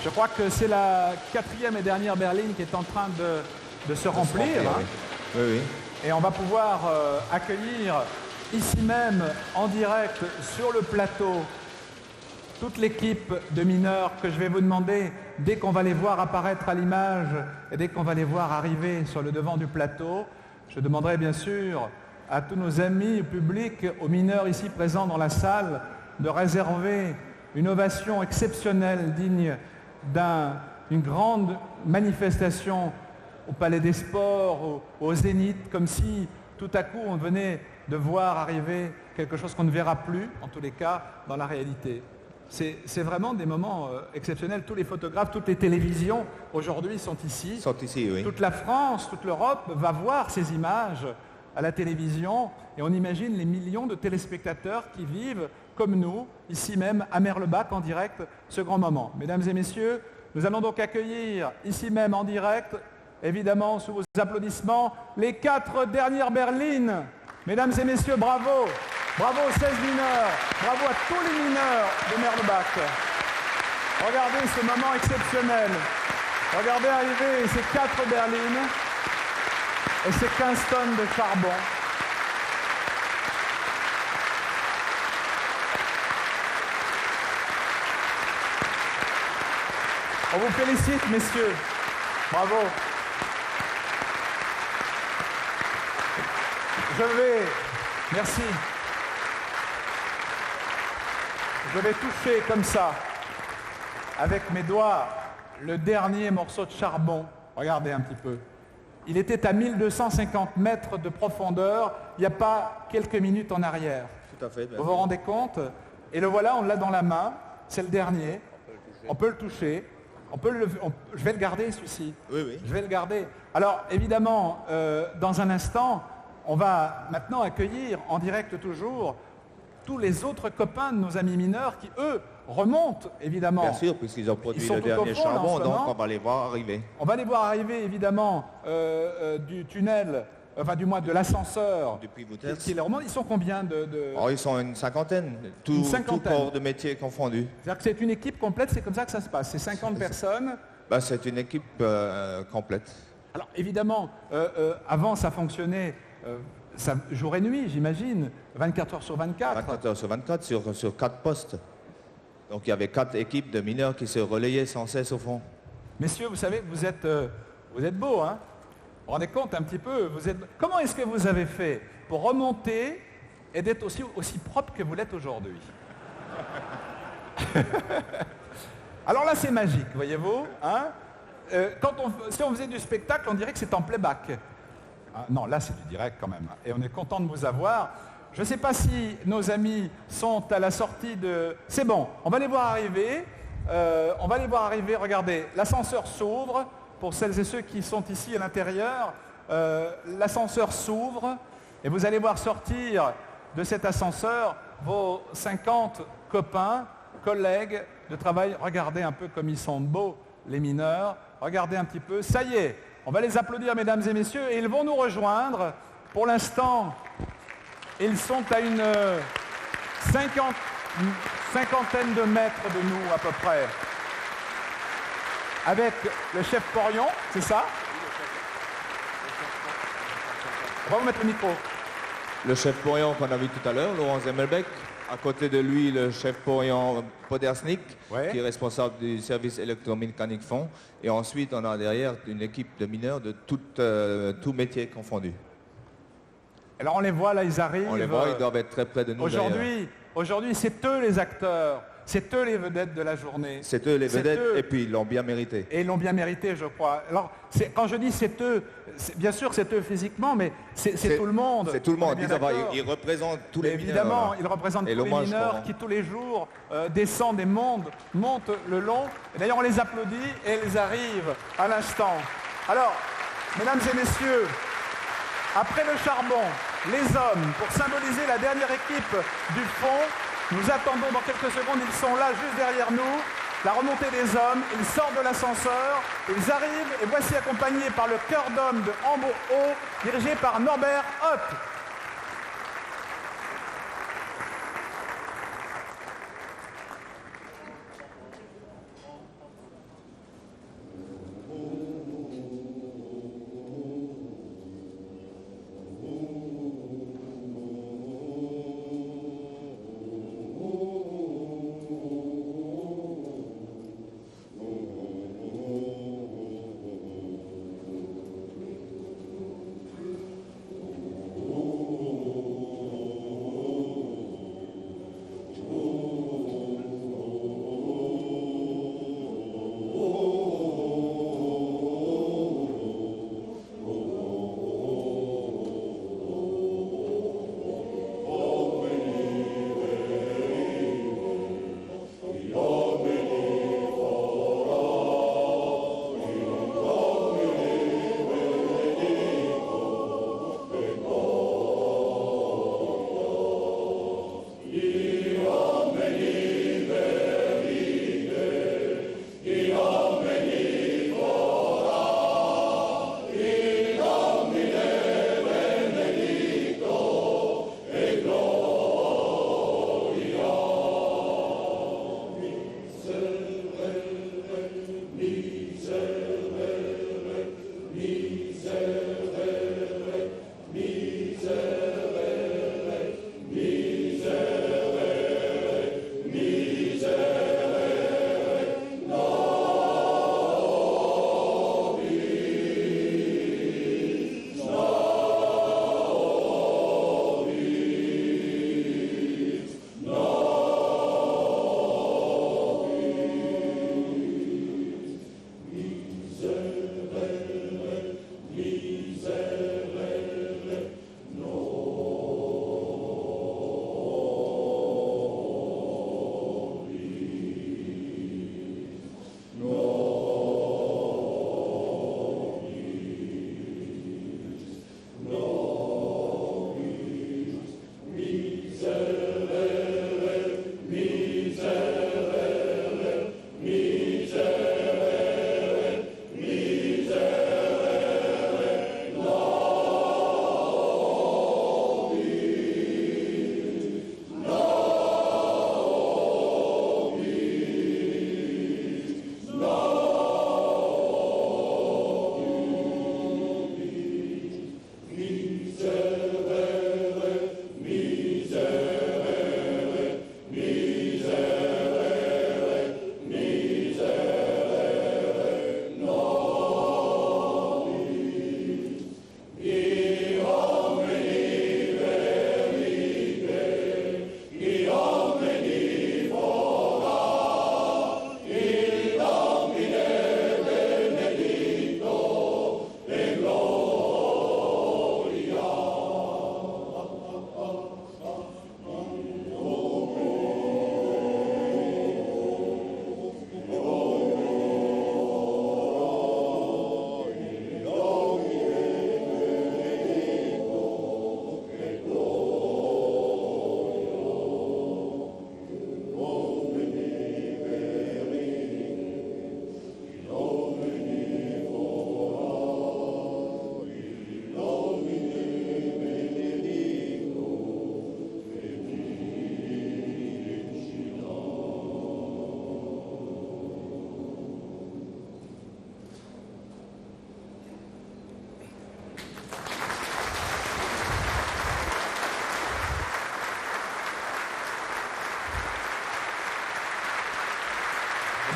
Je crois que c'est la 4e et dernière berline qui est en train de se remplir. Hein. Oui, oui. Et on va pouvoir accueillir ici même, en direct, sur le plateau, toute l'équipe de mineurs que je vais vous demander, dès qu'on va les voir apparaître à l'image et dès qu'on va les voir arriver sur le devant du plateau, je demanderai bien sûr à tous nos amis publics, aux mineurs ici présents dans la salle, de réserver une ovation exceptionnelle digne d'une grande manifestation au Palais des Sports, au Zénith, comme si tout à coup on venait de voir arriver quelque chose qu'on ne verra plus, en tous les cas, dans la réalité. C'est vraiment des moments exceptionnels. Tous les photographes, toutes les télévisions aujourd'hui sont ici. Sont ici, oui. Toute la France, toute l'Europe va voir ces images à la télévision et on imagine les millions de téléspectateurs qui vivent, comme nous, ici même à Merlebach en direct, ce grand moment. Mesdames et messieurs, nous allons donc accueillir ici même en direct, évidemment sous vos applaudissements, les 4 dernières berlines. Mesdames et messieurs, bravo! Bravo aux 16 mineurs, bravo à tous les mineurs de Merlebach. Regardez ce moment exceptionnel. Regardez arriver ces 4 berlines et ces 15 tonnes de charbon. On vous félicite, messieurs. Bravo. Merci. Je vais toucher comme ça, avec mes doigts, le dernier morceau de charbon. Regardez un petit peu. Il était à 1250 mètres de profondeur, il n'y a pas quelques minutes en arrière. Tout à fait. Vous vous rendez compte? Et le voilà, on l'a dans la main, c'est le dernier. On peut le toucher. Je vais le garder, celui-ci. Oui, oui. Je vais le garder. Alors, évidemment, dans un instant, on va maintenant accueillir, en direct toujours, tous les autres copains de nos amis mineurs qui, eux, remontent, évidemment. Bien sûr, puisqu'ils ont produit le dernier charbon, donc on va les voir arriver. On va les voir arriver, évidemment, du tunnel, enfin du moins de l'ascenseur qui les remonte. Ils sont combien Oh, ils sont une cinquantaine, tout corps de métier confondu. C'est-à-dire que c'est une équipe complète, c'est comme ça que ça se passe, c'est 50 personnes. Bah, c'est une équipe complète. Alors évidemment, avant ça fonctionnait jour et nuit, j'imagine, 24 heures sur 24. 24 heures sur 24 sur 4 postes. Donc il y avait 4 équipes de mineurs qui se relayaient sans cesse au fond. Messieurs, vous savez, vous êtes beaux, hein? Vous vous rendez compte un petit peu, comment est-ce que vous avez fait pour remonter et d'être aussi propre que vous l'êtes aujourd'hui? Alors là, c'est magique, voyez-vous, hein? Si on faisait du spectacle, on dirait que c'est en playback. Ah, non, là, c'est du direct quand même. Et on est content de vous avoir. Je ne sais pas si nos amis sont à la sortie de... C'est bon, on va les voir arriver. Regardez, l'ascenseur s'ouvre. pour celles et ceux qui sont ici à l'intérieur, l'ascenseur s'ouvre et vous allez voir sortir de cet ascenseur vos 50 copains, collègues de travail. Regardez un peu comme ils sont beaux, les mineurs. Regardez un petit peu. Ça y est, on va les applaudir, mesdames et messieurs, et ils vont nous rejoindre. Pour l'instant, ils sont à une cinquantaine de mètres de nous, à peu près. Avec le chef Porion, c'est ça? On va vous mettre le micro. Le chef Porion qu'on a vu tout à l'heure, Laurent Zemmelbeck. À côté de lui, le chef Porion Podersnik, qui est responsable du service électromécanique fond. Et ensuite, on a derrière une équipe de mineurs de tout métier confondu. Alors on les voit, là, ils arrivent. On les voit, ils doivent être très près de nous. Aujourd'hui, c'est eux les acteurs. C'est eux les vedettes de la journée. C'est eux les vedettes, et puis ils l'ont bien mérité. Et ils l'ont bien mérité, je crois. Alors, quand je dis c'est eux, bien sûr c'est eux physiquement, mais c'est tout le monde. C'est tout le monde. Ils représentent tous les mineurs. Évidemment, ils représentent tous les mineurs qui tous les jours descendent et montent le long. Et d'ailleurs, on les applaudit et ils arrivent à l'instant. Alors, mesdames et messieurs, après le charbon, les hommes, pour symboliser la dernière équipe du fond, nous attendons dans quelques secondes, ils sont là juste derrière nous, la remontée des hommes, ils sortent de l'ascenseur, ils arrivent et voici accompagnés par le chœur d'hommes de Hambourg-Haut, dirigé par Norbert Hoth.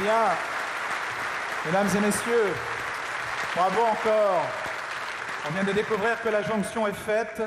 Bien, mesdames et messieurs, bravo encore. On vient de découvrir que la jonction est faite,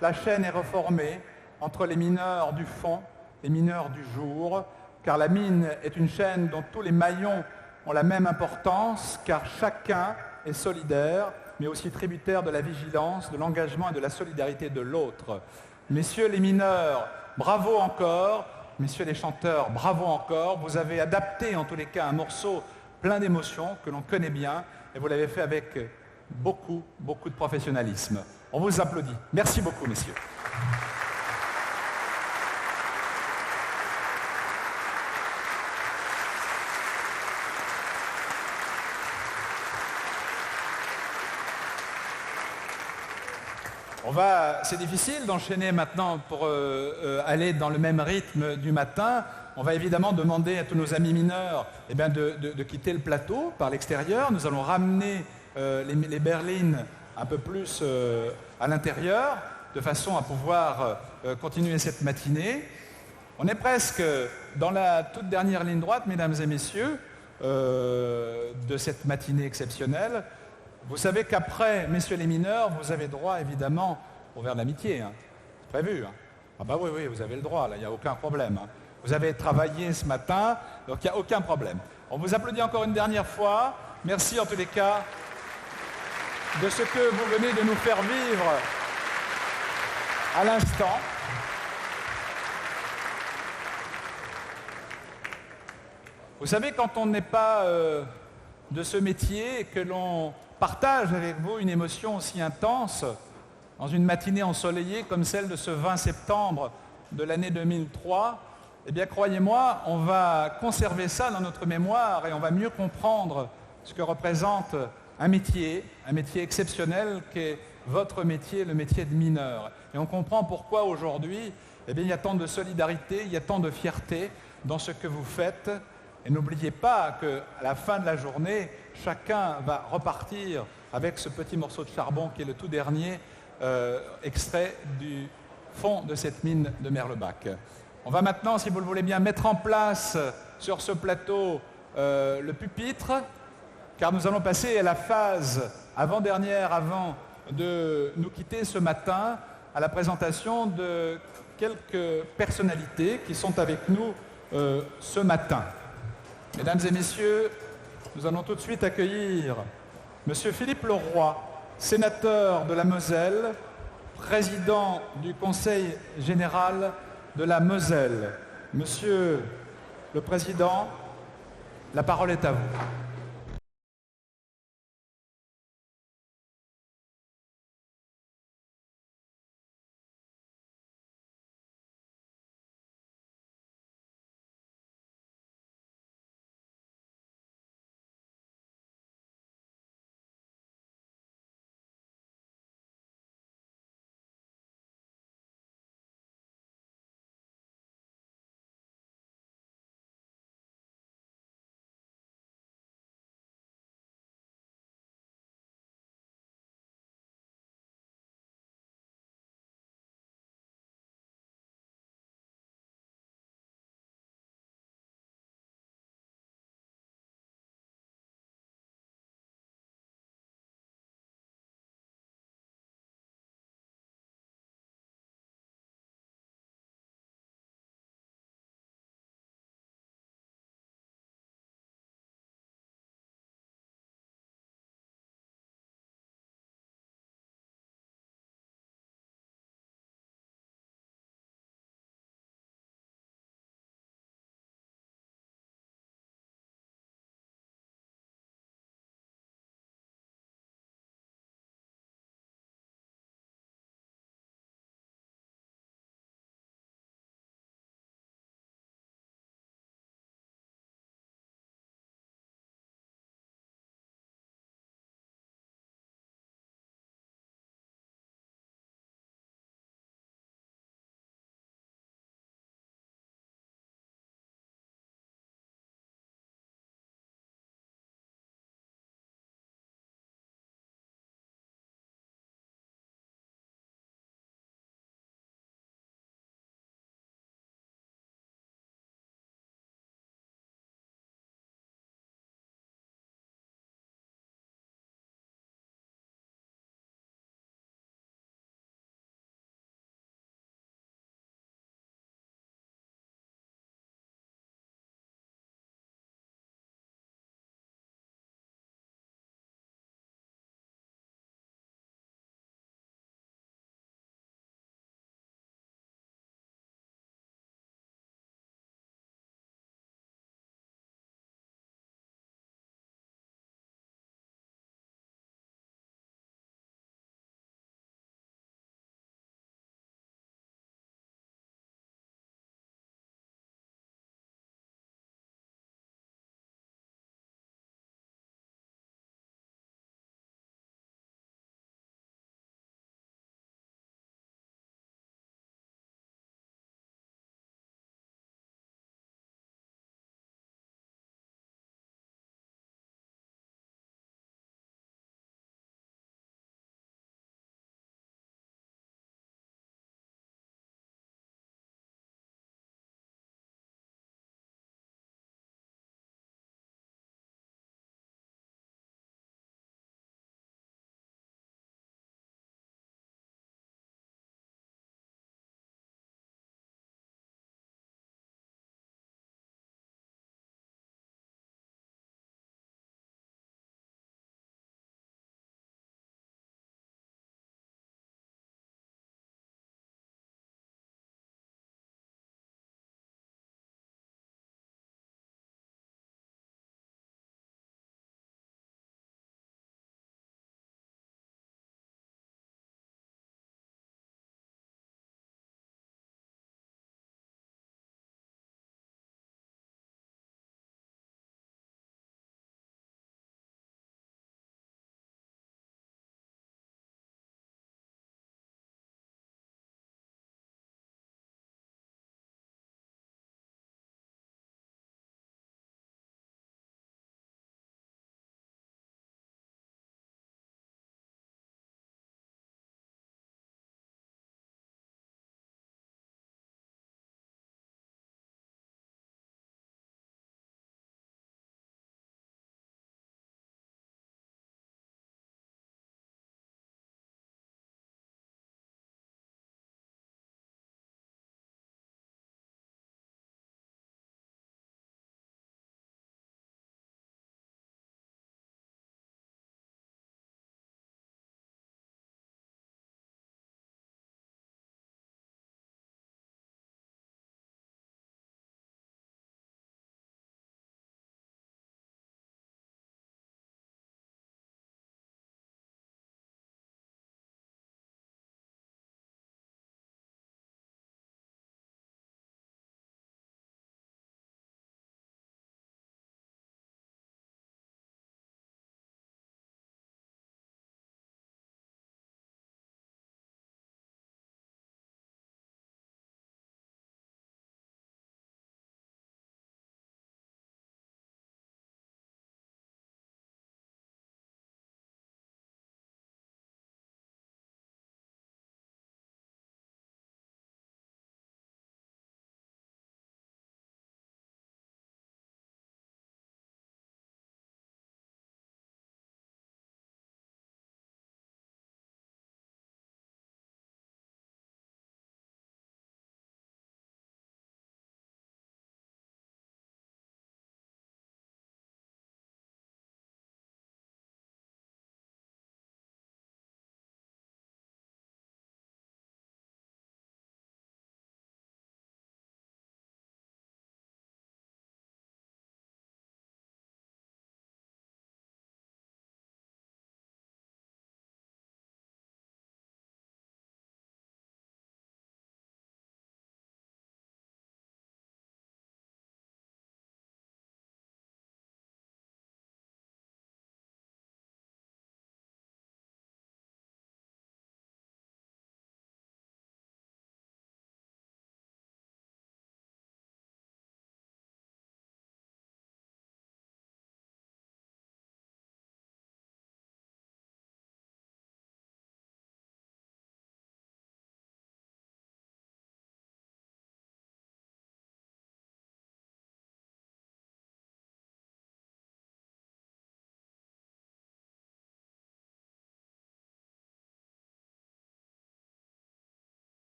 la chaîne est reformée entre les mineurs du fond et les mineurs du jour, car la mine est une chaîne dont tous les maillons ont la même importance, car chacun est solidaire, mais aussi tributaire de la vigilance, de l'engagement et de la solidarité de l'autre. Messieurs les mineurs, bravo encore. Messieurs les chanteurs, bravo encore. Vous avez adapté en tous les cas un morceau plein d'émotions que l'on connaît bien et vous l'avez fait avec beaucoup de professionnalisme. On vous applaudit. Merci beaucoup, messieurs. C'est difficile d'enchaîner maintenant pour aller dans le même rythme du matin. On va évidemment demander à tous nos amis mineurs de quitter le plateau par l'extérieur. Nous allons ramener les berlines un peu plus à l'intérieur, de façon à pouvoir continuer cette matinée. On est presque dans la toute dernière ligne droite, mesdames et messieurs, de cette matinée exceptionnelle. Vous savez qu'après, messieurs les mineurs, vous avez droit évidemment au verre d'amitié. Hein. C'est prévu. Hein. Ah bah oui, vous avez le droit, là, il n'y a aucun problème. Hein. Vous avez travaillé ce matin, donc il n'y a aucun problème. On vous applaudit encore une dernière fois. Merci en tous les cas de ce que vous venez de nous faire vivre à l'instant. Vous savez, quand on n'est pas de ce métier et que l'on partage avec vous une émotion aussi intense dans une matinée ensoleillée comme celle de ce 20 septembre de l'année 2003, eh bien croyez-moi, on va conserver ça dans notre mémoire et on va mieux comprendre ce que représente un métier exceptionnel qu'est votre métier, le métier de mineur. Et on comprend pourquoi aujourd'hui, eh bien, il y a tant de solidarité, il y a tant de fierté dans ce que vous faites. Et n'oubliez pas qu'à la fin de la journée, chacun va repartir avec ce petit morceau de charbon qui est le tout dernier extrait du fond de cette mine de Merlebach. On va maintenant, si vous le voulez bien, mettre en place sur ce plateau le pupitre, car nous allons passer à la phase avant-dernière, avant de nous quitter ce matin, à la présentation de quelques personnalités qui sont avec nous ce matin. Mesdames et messieurs, nous allons tout de suite accueillir M. Philippe Leroy, sénateur de la Moselle, président du Conseil général de la Moselle. Monsieur le Président, la parole est à vous.